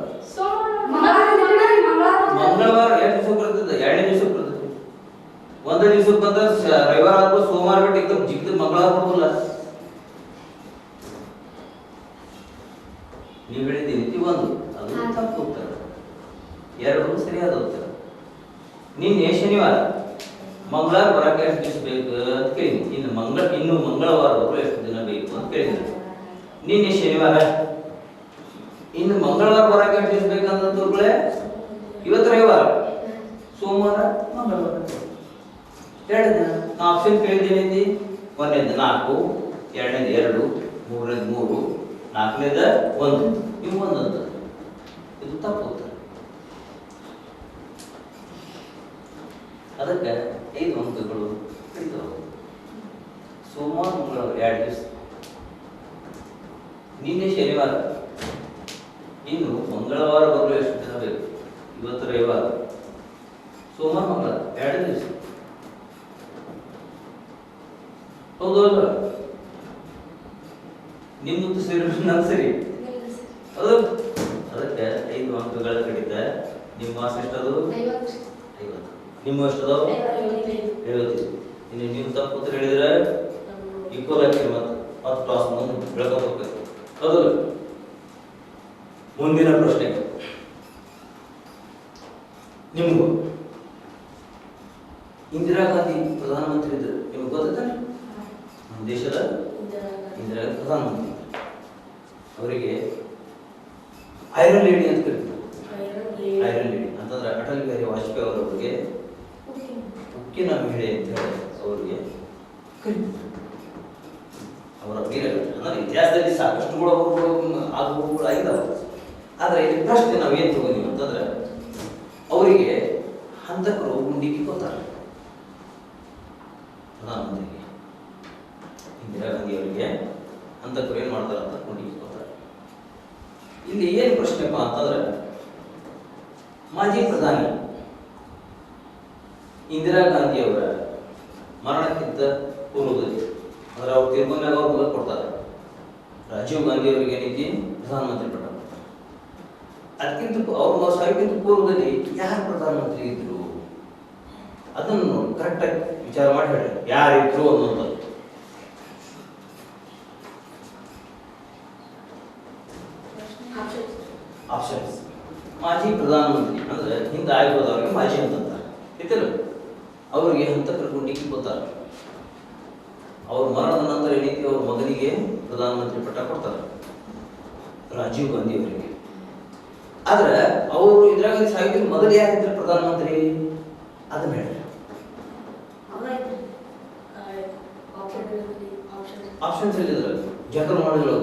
Speaker 1: ಮಂಗಳವಾರ ಎಷ್ಟು ದಿವಸ ಬರ್ತದೆ? 2 ದಿವಸ ಬರ್ತದೆ. 1 ದಿವಸಕ್ಕೆ ಬಂದ್ರೆ ರವಿವಾರ ಆದ್ಮೇಲೆ ಸೋಮವಾರ ಬಿಟ್ಟು एकदम ಜಿಗ್ದು ಮಂಗಳವಾರ ಬರೋದಿಲ್ಲ. ನೀವು ಹೇಳಿದ್ದೀರಿ 1 ಅದು ತಪ್ಪು ಉತ್ತರ, 2 ಸರಿಯಾದ ಉತ್ತರ. ನಿನ್ನೆ ಶನಿವಾರ ಮಂಗಳವಾರ ಬರಕ್ಕೆ ಎಷ್ಟು ದಿವಸ ಬೇಕು ಅಂತ ಕೇಳಿದ್ವಿ. ಇನ್ನು ಮಂಗಳವಾರ ಬರಲು ಎಷ್ಟು ದಿನ ಬೇಕು ಅಂತ ಕೇಳಿದ್ವಿ. ನಿನ್ನೆ ಶನಿವಾರ ಇನ್ನು ಮಂಗಳವಾರ ಬರಕ್ಕೆ ಎಷ್ಟು ದಿವಸ ಬೇಕಂತ ತೋರ್ಗಳೇ ಇವತ್ತು ರವಿವಾರ ಸೋಮವಾರ ಮಂಗಳವಾರ 2 ದಿನ. ನಾ ಆಪ್ಷನ್ ಕೇಳಿದ್ದೇನೆ. 1ನೇದು 4, 2ನೇದು 2, 3ನೇದು 3, 4ನೇದು 1. ಇವು 1 ಅಂತ ಇದು ತಪ್ಪು ಉತ್ತರ. ಅದಕ್ಕೆ 5 ಅಂಕಗಳು ಕಡಿತಾವೆ. ಸೋಮವಾರ ಮಂಗಳವಾರ 2 ದಿವಸ. ನಿನ್ನೆ ಶನಿವಾರ ಇನ್ನು ಮಂಗಳವಾರ ಬರಲು ಎಷ್ಟು ದಿನ ಬೇಕು? ಇವತ್ತು ರವಿವಾರ ಸೋಮವಾರ ಮಂಗಳವಾರ 2 ದಿವಸ. ಹೌದಲ್ಲ? ನಿಮ್ಮದು ಸೇರಿ ನಾನು ಸರಿ ಹೌದು. ಅದಕ್ಕೆ 5 ಅಂಕಗಳ ಕಡಿತ. ನಿಮ್ಮ ಮಾರ್ಕ್ಸ್ ಎಷ್ಟದು? 50. ನಿಮ್ಮ ಎಷ್ಟದು? 50. ಇನ್ನು ನೀವು ತಪ್ಪು ಉತ್ತರ ಹೇಳಿದ್ರೆ ಈಕ್ವಲ್ ಆಗ್ತೀರಿ. ಮತ್ತೆ ಟಾಸ್ ಮುಂದೆ ಬೆಳ್ಕೊಂಡು ಹೋಗ್ತದೆ. ಹೌದಲ್ಲ? ಮುಂದಿನ ಪ್ರಶ್ನೆ ನಿಮಗೂ ಇಂದಿರಾ ಗಾಂಧಿ ಪ್ರಧಾನಮಂತ್ರಿ ಇದ್ದರು, ನಿಮಗೆ ಗೊತ್ತಾನೆ? ನಮ್ಮ ದೇಶದ ಇಂದಿರಾ ಗಾಂಧಿ ಪ್ರಧಾನಮಂತ್ರಿ. ಅವರಿಗೆ ಐರನ್ ಲೇಡಿ ಅಂತ ಕರೀತಾರೆ. ಐರನ್ ಲೇಡಿ ಅಂತಂದ್ರೆ ಅಟಲ್ ಬಿಹಾರಿ ವಾಜಪೇಯಿ ಅವರವರಿಗೆ ಉಕ್ಕಿನ ಮಹಿಳೆ ಅಂತ ಹೇಳಿ ಅವರಿಗೆ ಕರೀತಾರೆ. ಅವರ ವೀರಗಳು ಅಂದ್ರೆ ಇತಿಹಾಸದಲ್ಲಿ ಸಾಕಷ್ಟು ಆಗುಗಳು ಆಗಿದ್ದಾವೆ. ಆದರೆ ಇಲ್ಲಿ ಪ್ರಶ್ನೆ ನಾವೇನು ತಗೊಂಡಿವಿ ಅಂತಂದ್ರೆ ಅವರಿಗೆ ಹಂತಕರು ಗುಂಡಿಗೆ ಕೊತ್ತಾರೆ. ಪ್ರಧಾನಮಂತ್ರಿಗೆ ಇಂದಿರಾ ಗಾಂಧಿ ಅವರಿಗೆ ಹಂತಕರು ಏನು ಮಾಡ್ತಾರೆ ಅಂತ ಗುಂಡಿಗೆ ಕೊತ್ತಾರೆ. ಇಲ್ಲಿ ಏನು ಪ್ರಶ್ನೆಪ್ಪ ಅಂತಂದ್ರೆ ಮಾಜಿ ಪ್ರಧಾನಿ ಇಂದಿರಾ ಗಾಂಧಿ ಅವರ ಮರಣಕ್ಕಿಂತ ಪೂರ್ವದಲ್ಲಿ ಅಂದ್ರೆ ಅವ್ರು ತೀರ್ಕೊಂಡಾಗ ಅವ್ರ ಮಗ ಕೊಡ್ತಾರೆ. ರಾಜೀವ್ ಗಾಂಧಿ ಅವರಿಗೆ ಏನೈತಿ ಪ್ರಧಾನಮಂತ್ರಿ ಪಟ್ಟ. ಅದಕ್ಕಿಂತ ಅವ್ರ ಸಾವಿಕ್ಕಿಂತ ಪೂರ್ವದಲ್ಲಿ ಯಾರು ಪ್ರಧಾನಮಂತ್ರಿ ಇದ್ರು ಅದನ್ನು ನೋಡಿ ಕರೆಕ್ಟಾಗಿ ವಿಚಾರ ಮಾಡಿ ಹೇಳಿ ಯಾರಿದ್ರು ಅನ್ನೋದು. ಆಪ್ಷನ್ಸ್. ಮಾಜಿ ಪ್ರಧಾನಮಂತ್ರಿ ಅಂದ್ರೆ ಹಿಂದೆ ಆಗಿರೋದವ್ರಿಗೆ ಮಾಜಿ ಅಂತಂತಾರೆ. ಇತ್ತಲ್ಲ ಅವರಿಗೆ ಹಂತಕರ ಗುಂಡಿಗೆ ಕೊತ್ತಾರೆ. ಅವ್ರ ಮರಣದ ನಂತರ ಏನೈತಿ ಅವ್ರ ಮಗನಿಗೆ ಪ್ರಧಾನಮಂತ್ರಿ ಪಟ್ಟ ಕೊಡ್ತಾರೆ, ರಾಜೀವ್ ಗಾಂಧಿ ಅವರಿಗೆ. ಆದ್ರೆ ಅವರು ಇಂದಿರಾ ಗಾಂಧಿ ಸಾವಿನ ಮೊದಲು ಯಾರಿದ್ರು ಪ್ರಧಾನಮಂತ್ರಿ ಅದನ್ನ ಹೇಳಿ. ಆಪ್ಷನ್ಸ್ ಹೇಳಿದ್ರ ಜಕರ್ ಮಾಡಿದ್ರು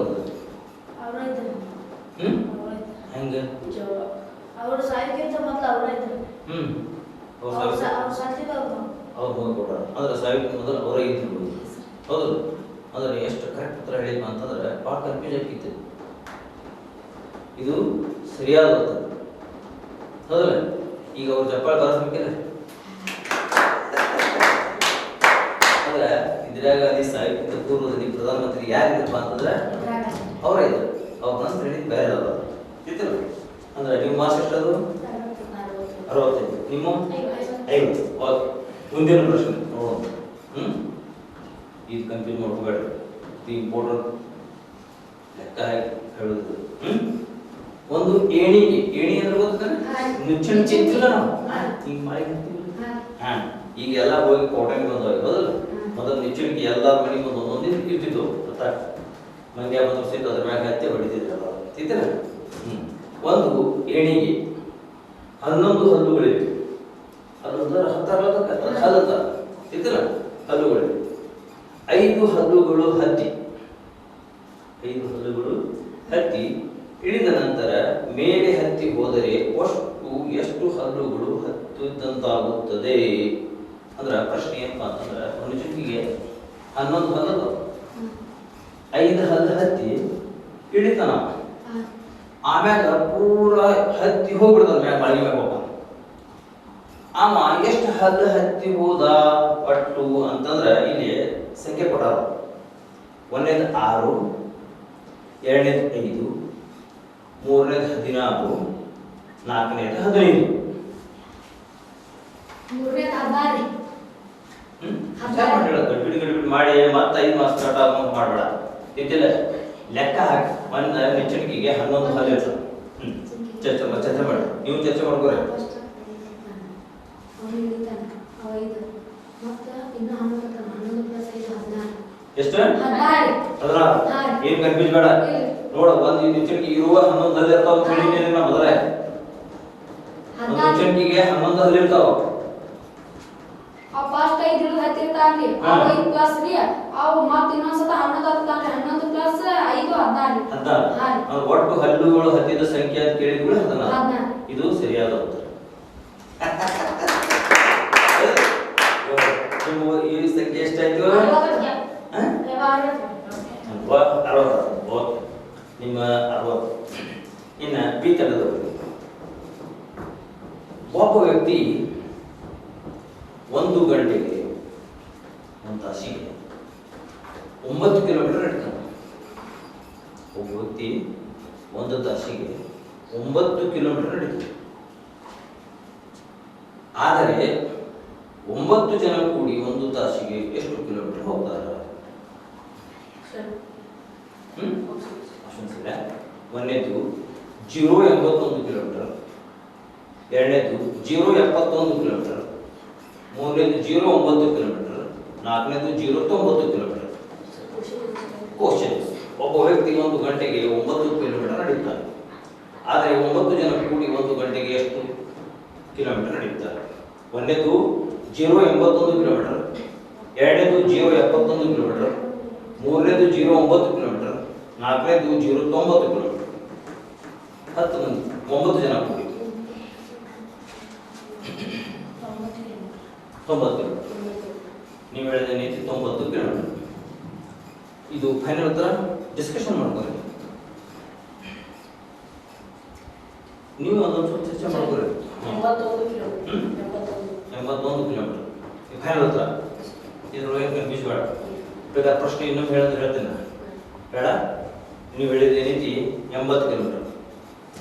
Speaker 1: ಹೆಂಗ
Speaker 3: ಅವರು ಸಾವಿಕ್ಕಿಂತ ಮೊದಲು ಅವರೇ ಇದ್ರು.
Speaker 1: ಅವ್ರು ಮಗ ಕೊಟ್ಟಾರ ಅಂದ್ರೆ ಸಾವಿನ ಮೊದಲು ಅವರೇ ಇದ್ರು. ಹೌದು, ಅಂದ್ರೆ ಎಷ್ಟು ಕರೆಕ್ಟ್ ಉತ್ತರ ಹೇಳಿದ್ಮ ಅಂತಂದ್ರೆ ಭಾಳ ಕನ್ಫ್ಯೂಸ್ ಆಗಿತ್ತು. ಇದು ಸರಿಯಾದ ಉತ್ತರ ಹೌದಲ್ಲ? ಈಗ ಅವ್ರು ಚಪ್ಪಾಳೆ ಬಾರಿಸ್ಬೇಕಿಲ್ಲ. ಅಂದ್ರೆ ಇಂದಿರಾ ಗಾಂಧಿ ಸಾವಿಕ್ಕಿಂತ ಪೂರ್ವದಲ್ಲಿ ಪ್ರಧಾನಮಂತ್ರಿ ಯಾರಿದ್ರಪ್ಪ ಅಂತಂದ್ರೆ ಅವರೇ ಇದ್ರು. ಅವ್ರ ನಂತರ ಹೇಳಿದ್ ಬೇರೆ ಅದ ಇದ್ರು. ಅಂದ್ರೆ ನಿಮ್ಮ ಮಾರ್ಕ್ಸ್ ಎಷ್ಟದು? 65. ನಿಮ್ಮ 50. ಓಕೆ, ಮುಂದಿನ ಪ್ರಶ್ನೆ ನೋಡೋಣ. ಇದು ಕನ್ಫ್ಯೂಸ್ ಮಾಡ್ಕೋಬೇಡ್ರಿ. ಇದು ಇಂಪಾರ್ಟೆಂಟ್ ಲೆಕ್ಕ ಹೇಳುದು. ಒಂದು ಏಣಿ ಅಂದ್ರೆ ಗೊತ್ತಾನೆ, ನುಚ್ಚಣ ಚಿಂತಿಲ್ಲ ನಾವು ಹಿಂಗೆ ಮಾಡಿ ಹಾ. ಈಗ ಎಲ್ಲ ಹೋಗಿ ಕೋಟೆಗೆ ಬಂದವ ಹೌದಲ್ಲ? ಮೊದಲು ನಿಚ್ಚಣಿಕೆ ಎಲ್ಲರ ಮನೆಗೆ ಒಂದೊಂದು ಇರ್ತಿದ್ವು. ಗೊತ್ತಾ? ಮಂಡ್ಯ ಬಂದು ಸಿಟ್ಟು ಅದ್ರ ಮ್ಯಾಗ ಹತ್ತಿ ಹೊಡಿತಿದ್ರಲ್ಲ ತಿಂತೀರ. ಒಂದು ಏಣಿಗೆ 11 ಹಲ್ಲುಗಳಿವೆ. ಅಲ್ಲೊಂದು ಹಲ್ಲಂತ ತಿಂತೀರ ಹಲ್ಲುಗಳಿವೆ. 5 ಹಲ್ಲುಗಳು ಹತ್ತಿ 5 ಹಲ್ಲುಗಳು ಹತ್ತಿ ಇಳಿದ ನಂತರ ಮೇಲೆ ಹತ್ತಿ ಹೋದರೆ ಎಷ್ಟು ಹಲ್ಲುಗಳು ಹತ್ತುದಂತಾಗುತ್ತದೆ? ಅಂದ್ರೆ ಪ್ರಶ್ನೆ ಏನಪ್ಪಾ ಅಂತಂದ್ರೆ ಮನುಷ್ಯನಿಗೆ 11 ಹಲ್ಲು, 5 ಹಲ್ಲು ಹತ್ತಿ ಇಳಿತಾನ. ಆಮ್ಯಾಗ ಪೂರ ಹತ್ತಿ ಹೋಗ್ಬಿಡ್ತಾನ ಮ್ಯಾಗ ಮಳಗಿ ಮ್ಯಾಗ ಹೋಗ. ಆಮ ಎಷ್ಟು ಹಲ್ಲು ಹತ್ತಿ ಹೋದ ಪಟ್ಟು ಅಂತಂದ್ರೆ ಇಲ್ಲಿ ಸಂಖ್ಯೆ ಕೊಟ್ಟಾರ. 1ನೇದು 6, 2ನೇದು 5, 3ನೇದು 16, 4ನೇದು 15.
Speaker 2: 3ನೇದು 16.
Speaker 1: ಗಡ್ಬಿಡಿ ಮಾಡಿ ಮತ್ತೆ 5 ಮಾರ್ಕ್ಸ್ ಕಟ್ ಆಗೋದು ಮಾಡಬೇಡ. ತಿಂತಿಲ್ಲ ಲೆಕ್ಕ ಹಾಕಿ. ಒಂದು ನಿಚ್ಚಣಿಕೆಗೆ 11 ಹಲ್ಲು ಇರ್ತದೆ. ಚರ್ಚೆ ಮಾಡಿ, ನೀವು ಚರ್ಚೆ ಮಾಡ್ಕೋರಿ. ಎಷ್ಟು? 16. ಏನ್ ಕನ್ಫ್ಯೂಸ್ ಬೇಡ ನೋಡ. ಒಂದು ನಿಚ್ಚಣಿಕೆ ಇರುವ 11 ಹಲ್ಲು ಇರ್ತಾವ ಅಂತ ಹೇಳಿದ್ದೀನಿ ನಾ ಮೊದಲೇ. ಒಂದು ನಿಚ್ಚಣಿಕೆಗೆ 11 ಹಲ್ಲು ಇರ್ತಾವ.
Speaker 2: ಫಸ್ಟ್ 5 ಹತ್ತಿರ್ತಾನ್ರಿ, ಅವು 5 ಪ್ಲಸ್ ರೀ, ಅವು ಮತ್ತೆ ಇನ್ನೊಂದ್ಸತ 11 ಹತ್ತಾನ್ರಿ. 11 ಪ್ಲಸ್ 5 16.
Speaker 1: ಒಟ್ಟು ಹಲ್ಲುಗಳು ಹತ್ತಿದ ಸಂಖ್ಯೆ ಅಂತ ಕೇಳಿದ್ರು 16. ಇದು ಸರಿಯಾದ ಉತ್ತರ. ಈ ಸಂಖ್ಯೆ ಎಷ್ಟಾಯ್ತು?
Speaker 2: 60.
Speaker 1: ನಿಮ್ಮ 60. ಇನ್ನ ಬಿ ತಂಡದವರು. ಒಬ್ಬ ವ್ಯಕ್ತಿ 1 ಗಂಟೆಗೆ 1 ತಾಸಿಗೆ 9 ಕಿಲೋಮೀಟರ್ ನಡೀತಾನೆ. ಒಬ್ಬ ವ್ಯಕ್ತಿ 1 ತಾಸಿಗೆ 9 ಕಿಲೋಮೀಟರ್ ನಡೀತಾನೆ. ಆದರೆ 9 ಜನ ಕೂಡಿ 1 ತಾಸಿಗೆ ಎಷ್ಟು ಕಿಲೋಮೀಟರ್ ಹೋಗ್ತಾರೆ? ಒಂದನೇದು 0.81 ಕಿಲೋಮೀಟರ್, ಎರಡನೇದು 0.71 ಕಿಲೋಮೀಟರ್, ಮೂರನೇದು 0.9 ಕಿಲೋಮೀಟರ್, ನಾಲ್ಕನೇದು 0.90 ಕಿಲೋಮೀಟರ್. ಕ್ವಶನ್: ಒಬ್ಬ ವ್ಯಕ್ತಿ 1 ಗಂಟೆಗೆ 9 ಕಿಲೋಮೀಟರ್ ನಡೆಯುತ್ತಾನೆ. ಆದರೆ 9 ಜನ ಕೂಡಿ 1 ಗಂಟೆಗೆ ಎಷ್ಟು ಕಿಲೋಮೀಟರ್ ನಡೆಯುತ್ತಾರೆ? ಒಂದನೇದು 0.81 ಕಿಲೋಮೀಟರ್, ಎರಡನೇದು 0.71 ಕಿಲೋಮೀಟರ್, ಮೂರನೇದು 0.9 ಕಿಲೋಮೀಟರ್, ನಾಲ್ಕನೇದು 0.90 ಕಿಲೋಮೀಟರ್. 10 ಮಂದಿ 9 ಜನ ಕೂಡಿ 90 ಕಿಲೋಮೀಟರ್. ನೀವು ಹೇಳಿದ ನೀತಿ 90 ಕಿಲೋಮೀಟರ್. ಇದು ಫೈನಲ್ ಉತ್ತರ. ಡಿಸ್ಕಷನ್ ಮಾಡ್ಕೊಳ್ಳಿ, ನೀವು ಅದೊಂದು ಸ್ವಲ್ಪ ಚರ್ಚೆ ಮಾಡ್ಕೊಳ್ಳಿ.
Speaker 4: 81 ಕಿಲೋಮೀಟರ್.
Speaker 1: 81 ಕಿಲೋಮೀಟರ್ ಇದು ಫೈನಲ್ ಉತ್ತರ. ಇದ್ರೊಳಗೆ ಕನ್ಫ್ಯೂಸ್ ಬೇಡ. ಬೇಕಾದ ಪ್ರಶ್ನೆ ಇನ್ನೊಮ್ಮೆ ಹೇಳಿದ್ರೆ ಹೇಳ್ತೇನೆ, ಬೇಡ. ನೀವು ಹೇಳಿದ ನೀತಿ 80 ಕಿಲೋಮೀಟರ್.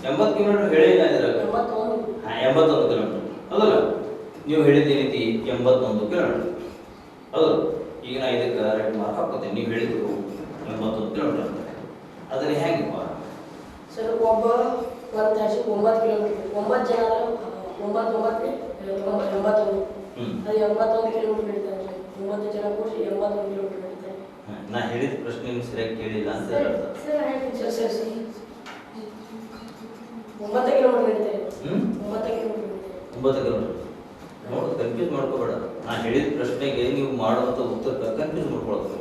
Speaker 1: 80 ಕಿಲೋಮೀಟರ್ ಹೇಳಿಲ್ಲ ಇದ್ರಾಗ. 81 ಕಿಲೋಮೀಟರ್ ಹೌದಲ್ಲ? ನೀವು ಹೇಳಿದ ರೀತಿ 81 ಕಿಲೋಮೀಟರ್ ಹೌದು. ಈಗ ನಾ ಇದಕ್ಕೆ 2 ಮಾರ್ಕ್ ಹಾಕೋತೇನೆ. ನೀವು ಹೇಳಿದ್ರು 81 ಕಿಲೋಮೀಟರ್ ಅಂತ. ಅದನ್ನ ಹೆಂಗಪ್ಪ
Speaker 4: ಸರ್? ಒಬ್ಬ ಒಂದು ತಾಸಿಗೆ 9 ಕಿಲೋಮೀಟರ್, 9 ಜನ ಆದರೆ 9 81. ಅದು 81 ಕಿಲೋಮೀಟರ್ ನಡೀತಾರೆ. 9 ಜನ ಕೂಡಿ 81 ಕಿಲೋಮೀಟರ್ ನಡೀತಾರೆ.
Speaker 1: ನಾ ಹೇಳಿದ ಪ್ರಶ್ನೆ ಸರಿಯಾಗಿ ಕೇಳಿಲ್ಲ ಅಂತ
Speaker 3: ಸರ್
Speaker 1: ಹೇಳ್ತಾರೆ.
Speaker 3: ಸರ್ ಸರ್
Speaker 4: 9 ಕಿಲೋಮೀಟರ್ ನಡೀತಾರೆ. 9 ಕಿಲೋಮೀಟರ್ ನಡೀತಾರೆ.
Speaker 1: 9 ಕಿಲೋಮೀಟರ್ ನೋಡಿ, ಕನ್ಫ್ಯೂಸ್ ಮಾಡ್ಕೋಬೇಡ. ನಾ ಹೇಳಿದ ಪ್ರಶ್ನೆಗೆ ನೀವು ಮಾಡುವಂಥ ಉತ್ತರಕ್ಕೆ ಕನ್ಫ್ಯೂಸ್ ಮಾಡ್ಕೊಳ್ಬೇಕು.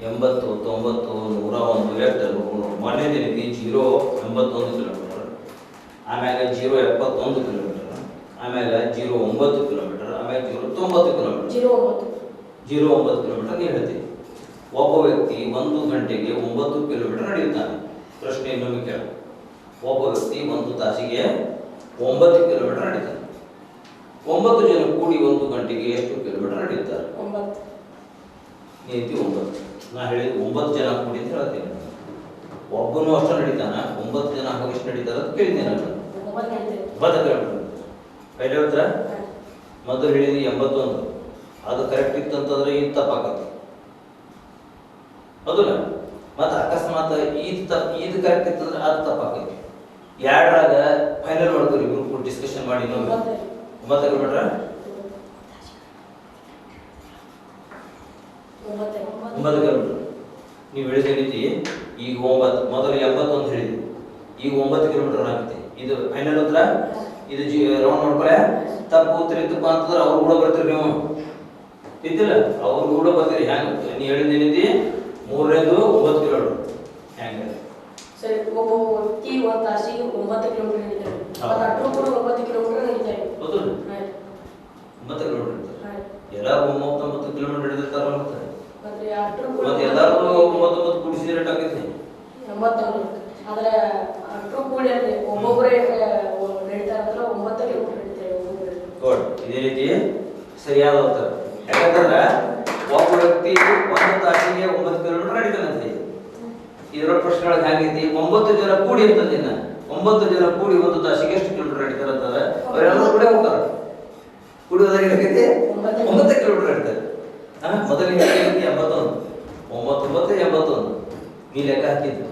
Speaker 1: 80, 90, 101 ಎಷ್ಟು ಮೊನ್ನೆದೇ ರೀತಿ 0.81 ಕಿಲೋಮೀಟರ್, ಆಮ್ಯಾಗ 0.71 ಕಿಲೋಮೀಟರ್, ಆಮ್ಯಾಗ 0.9 ಕಿಲೋಮೀಟರ್, ಆಮ್ಯಾಗ 0.90 ಕಿಲೋಮೀಟರ್. 0.9 ಕಿಲೋಮೀಟರ್ ನೀವು ಹೇಳ್ತೀವಿ. ಒಬ್ಬ ವ್ಯಕ್ತಿ 1 ಗಂಟೆಗೆ 9 ಕಿಲೋಮೀಟರ್ ನಡೆಯುತ್ತಾನೆ. ಪ್ರಶ್ನೆ ಇನ್ನೊಮ್ಮೆ ಕೇಳ. ಒಬ್ಬ ವ್ಯಕ್ತಿ 1 ತಾಸಿಗೆ 9 ಕಿಲೋಮೀಟರ್ ನಡೀತಾನೆ. 9 ಜನ ಕೂಡಿ 1 ಗಂಟೆಗೆ ಎಷ್ಟು ಕಿಲೋಮೀಟರ್ ನಡೆಯುತ್ತಾರೆ?
Speaker 4: 9.
Speaker 1: ನೀತಿ 9. ನಾ ಹೇಳಿದ 9 ಜನ ಕೂಡಿ ಅಂತ ಹೇಳ್ತೀನಿ. ಒಬ್ಬನು ಅಷ್ಟು ನಡೀತಾನ, 9 ಜನ ಆಗ ಎಷ್ಟು ನಡೀತಾರೆ ಅಂತ ಕೇಳಿದ್ದೇನೆ ನಾನು. 9 ಕಿಲೋಮೀಟರ್ ಪೈಲೆ ಉತ್ತರ. ಮೊದಲು ಹೇಳಿದ 81, ಅದು ಕರೆಕ್ಟ್ ಇತ್ತು ಅಂತಂದ್ರೆ ಇದು ತಪ್ಪಾಗತ್ತೆ ಹೌದಲ್ಲ? ಮತ್ತು ಅಕಸ್ಮಾತ್ ಇದು ಕರೆಕ್ಟ್ ಇತ್ತಂದ್ರೆ ಅದು ತಪ್ಪಾಗತ್ತೆ. ಎರಡರಾಗ ಫೈನಲ್ ಮಾಡ್ತೀವಿ, ಇಬ್ರು ಡಿಸ್ಕಷನ್ ಮಾಡಿ. 9 ಕಿಲೋಮೀಟರ್ 9 ಕಿಲೋಮೀಟರ್ ನೀವು ಹೇಳಿದ ರೀತಿ. ಈಗ 9 ಮೊದಲು 81 ಹೇಳಿದ್ವಿ, ಈಗ 9 ಕಿಲೋಮೀಟರ್ ಆಗುತ್ತೆ. ಇದು ಫೈನಲ್ ಉತ್ತರ. ಇದು ರೌಂಡ್ ಮಾಡ್ಕೊಳ್ಳೆ. ತಪ್ಪು ಉತ್ತರ ಇತ್ತಪ್ಪ ಅಂತಂದ್ರೆ ಅವ್ರು ಕೂಡ ಬರ್ತೀರಿ. ನೀವು ಇದ್ದಿಲ್ಲ, ಅವ್ರು ಕೂಡ ಬರ್ತೀರಿ. ಹೆಂಗೆ ನೀವು ಹೇಳಿದ ಏನಿದೆ? 3ನೇದು 9 ಕಿಲೋಮೀಟರ್. ಹೆಂಗೆ
Speaker 4: ಸರಿ? ಒಬ್ಬ ವ್ಯಕ್ತಿ 1 ತಾಸಿಗೆ 9 ಕಿಲೋಮೀಟರ್ ನಡೀತಾರೆ. ಅಟ್ರು ಕೂಡ 9 ಕಿಲೋಮೀಟರ್ ನಡೀತಾರೆ.
Speaker 1: ಹೌದು, 9 ಕಿಲೋಮೀಟರ್ ಇರ್ತಾರೆ. ಎಲ್ಲರೂ 9 ಕಿಲೋಮೀಟರ್ ಹಿಡಿದಿರ್ತಾರೆ.
Speaker 4: ಮತ್ತೆ ಅಟ್ರು ಕೂಡ
Speaker 1: ಮತ್ತೆ ಎಲ್ಲರೂ 9 ಕೂಡಿಸಿದ್ರೆ ರೇಟ್ ಆಗೈತೆ
Speaker 4: 80. ಆದ್ರೆ ಅಟ್ರು ಕೂಡಿ ಅಲ್ಲಿ ಒಬ್ಬೊಬ್ಬರೇ ನಡೀತಾರೆ ಅಂದ್ರೆ 9 ಕಿಲೋಮೀಟರ್ ನಡೀತಾರೆ ಒಬ್ಬೊಬ್ಬರೇ.
Speaker 1: ಗುಡ್. ಇದೇ ರೀತಿ ಸರಿಯಾದ ಉತ್ತರ. ಯಾಕಂದ್ರೆ ಒಬ್ಬ ವ್ಯಕ್ತಿ 1 ತಾಸಿಗೆ 9 ಕಿಲೋಮೀಟರ್ ನಡೀತಾನಂತೆ. ಇದರ ಪ್ರಶ್ನೆಗಳು ಹೇಗೈತಿ? 9 ಜನ ಕೂಡಿ ಅಂತಂದಿನ 9 ಜನ ಕೂಡಿ 1 ತಾಸಿಗೆ ಎಷ್ಟು ಕಿಲೋಮೀಟರ್ ನಡೀತಾರೆ ಅಂತಂದ್ರೆ ಅವರೆಲ್ಲರೂ ಕೂಡ ಹೋಗ್ತಾರೆ. ಕೂಡುವುದಾಗ ಏನೈತಿ? 9 ಕಿಲೋಮೀಟರ್ ನಡೀತಾರೆ. ಮೊದಲಿಗೆ 81, 99, 81 ನೀ ಲೆಕ್ಕ ಹಾಕಿದ್ದು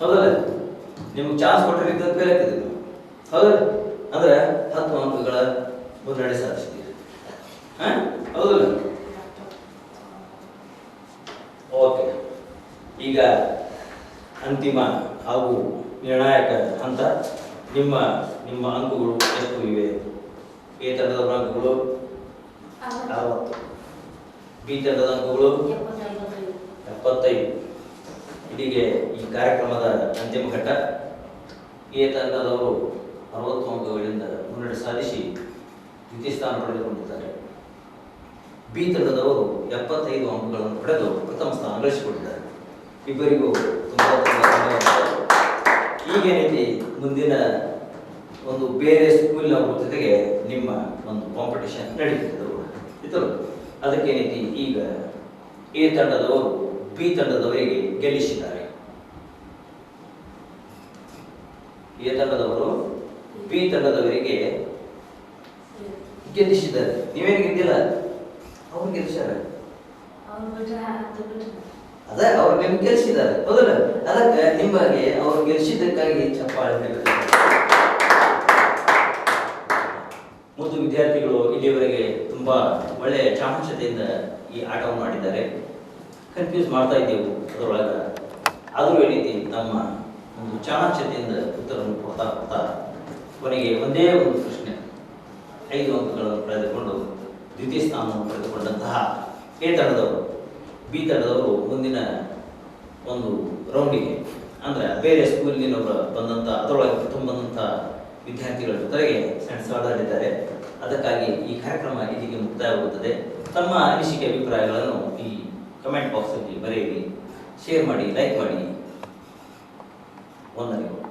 Speaker 1: ಹೌದಲ್ಲ? ನಿಮ್ಗೆ ಚಾನ್ಸ್ ಕೊಟ್ಟಿದ್ದ ಬೇರೆ ಹಾಕಿದ್ರು ಹೌದಲ್ಲ? ಅಂದ್ರೆ 10 ಅಂಕಗಳ ಮುನ್ನಡೆ ಸಾಧಿಸ್ತೀವಿ. ಹೌದಲ್ಲ? ಓಕೆ. ಈಗ ಅಂತಿಮ ಹಾಗೂ ನಿರ್ಣಾಯಕ ಹಂತ. ನಿಮ್ಮ ಅಂಕಗಳು ಎಷ್ಟು ಇವೆ? ಎ ತಂಡದ ಅಂಕಗಳು 60, ಬಿ ತಂಡದ ಅಂಕಗಳು 75. ಇಲ್ಲಿಗೆ ಈ ಕಾರ್ಯಕ್ರಮದ ಅಂತಿಮ ಘಟ್ಟ. ಎ ತಂಡದವರು 60 ಅಂಕಗಳಿಂದ ಮುನ್ನಡೆ ಸಾಧಿಸಿ ದ್ವಿತೀಯ ಸ್ಥಾನ ಪಡೆದುಕೊಂಡಿದ್ದಾರೆ. ಬಿ ತಂಡದವರು 75 ಅಂಕಗಳನ್ನು ಪಡೆದು ಪ್ರಥಮ ಸ್ಥಾನ ಗಳಿಸಿಕೊಂಡಿದ್ದಾರೆ. ಇಬ್ಬರಿಗೂ ತುಂಬ ಧನ್ಯವಾದಗಳು. ಈಗೇನೈತಿ, ಮುಂದಿನ ಒಂದು ಬೇರೆ ಸ್ಕೂಲ್ನ ಜೊತೆಗೆ ನಿಮ್ಮ ಒಂದು ಕಾಂಪಿಟೇಷನ್ ನಡೀತಿತ್ತು. ಅದಕ್ಕೇನೈತಿ, ಈಗ ಎ ತಂಡದವರು ಬಿ ತಂಡದವರಿಗೆ ಗೆಲ್ಲಿಸಿದ್ದಾರೆ. ಎ ತಂಡದವರು ಬಿ ತಂಡದವರಿಗೆ ಗೆಲ್ಲಿಸಿದ್ದಾರೆ. ನೀವೇನು ಗೆದ್ದಿಲ್ಲ, ಅವ್ರು ಗೆಲ್ಲಿಸ್ಯಾರ. ಅದೇ ಅವ್ರು ನಿಮ್ಗೆ ಗೆಲ್ಲಿಸಿದ್ದಾರೆ ಹೌದಲ್ಲ? ಅದಕ್ಕೆ ನಿಮಗೆ ಅವ್ರು ಗೆಲ್ಲಿಸಿದ್ದಕ್ಕಾಗಿ ಚಪ್ಪಾಳೆ. ಮತ್ತು ವಿದ್ಯಾರ್ಥಿಗಳು ಇಲ್ಲಿಯವರೆಗೆ ತುಂಬ ಒಳ್ಳೆಯ ಚಾಣಾಕ್ಷತೆಯಿಂದ ಈ ಆಟವನ್ನು ಆಡಿದ್ದಾರೆ. ಕನ್ಫ್ಯೂಸ್ ಮಾಡ್ತಾ ಇದ್ದೆವು ಅದರೊಳಗೆ, ಆದರೂ ಈ ರೀತಿ ನಮ್ಮ ಒಂದು ಚಾಣಾಕ್ಷತೆಯಿಂದ ಉತ್ತರವನ್ನು ಕೊಡ್ತಾ ಕೊನೆಗೆ ಒಂದೇ ಒಂದು ಪ್ರಶ್ನೆ 5 ಅಂಕಗಳನ್ನು ಪಡೆದುಕೊಂಡು ದ್ವಿತೀಯ ಸ್ಥಾನವನ್ನು ಪಡೆದುಕೊಂಡಂತಹ ಎ ತಂಡದವರು ಬಿ ತಂಡದವರು ಮುಂದಿನ ಒಂದು ರೌಂಡಿಗೆ ಅಂದರೆ ಬೇರೆ ಸ್ಕೂಲಿನವರು ಅದರೊಳಗೆ ಬಂದಂಥ ವಿದ್ಯಾರ್ಥಿಗಳ ಜೊತೆಗೆ ಸೆಣಸಾಡಲಿದ್ದಾರೆ. ಅದಕ್ಕಾಗಿ ಈ ಕಾರ್ಯಕ್ರಮ ಇಲ್ಲಿಗೆ ಮುಕ್ತಾಯವಾಗುತ್ತದೆ. ತಮ್ಮ ಅನಿಸಿಕೆ ಅಭಿಪ್ರಾಯಗಳನ್ನು ಈ ಕಮೆಂಟ್ ಬಾಕ್ಸಲ್ಲಿ ಬರೆಯಿರಿ, ಶೇರ್ ಮಾಡಿ, ಲೈಕ್ ಮಾಡಿ. ವಂದನೆಗಳು.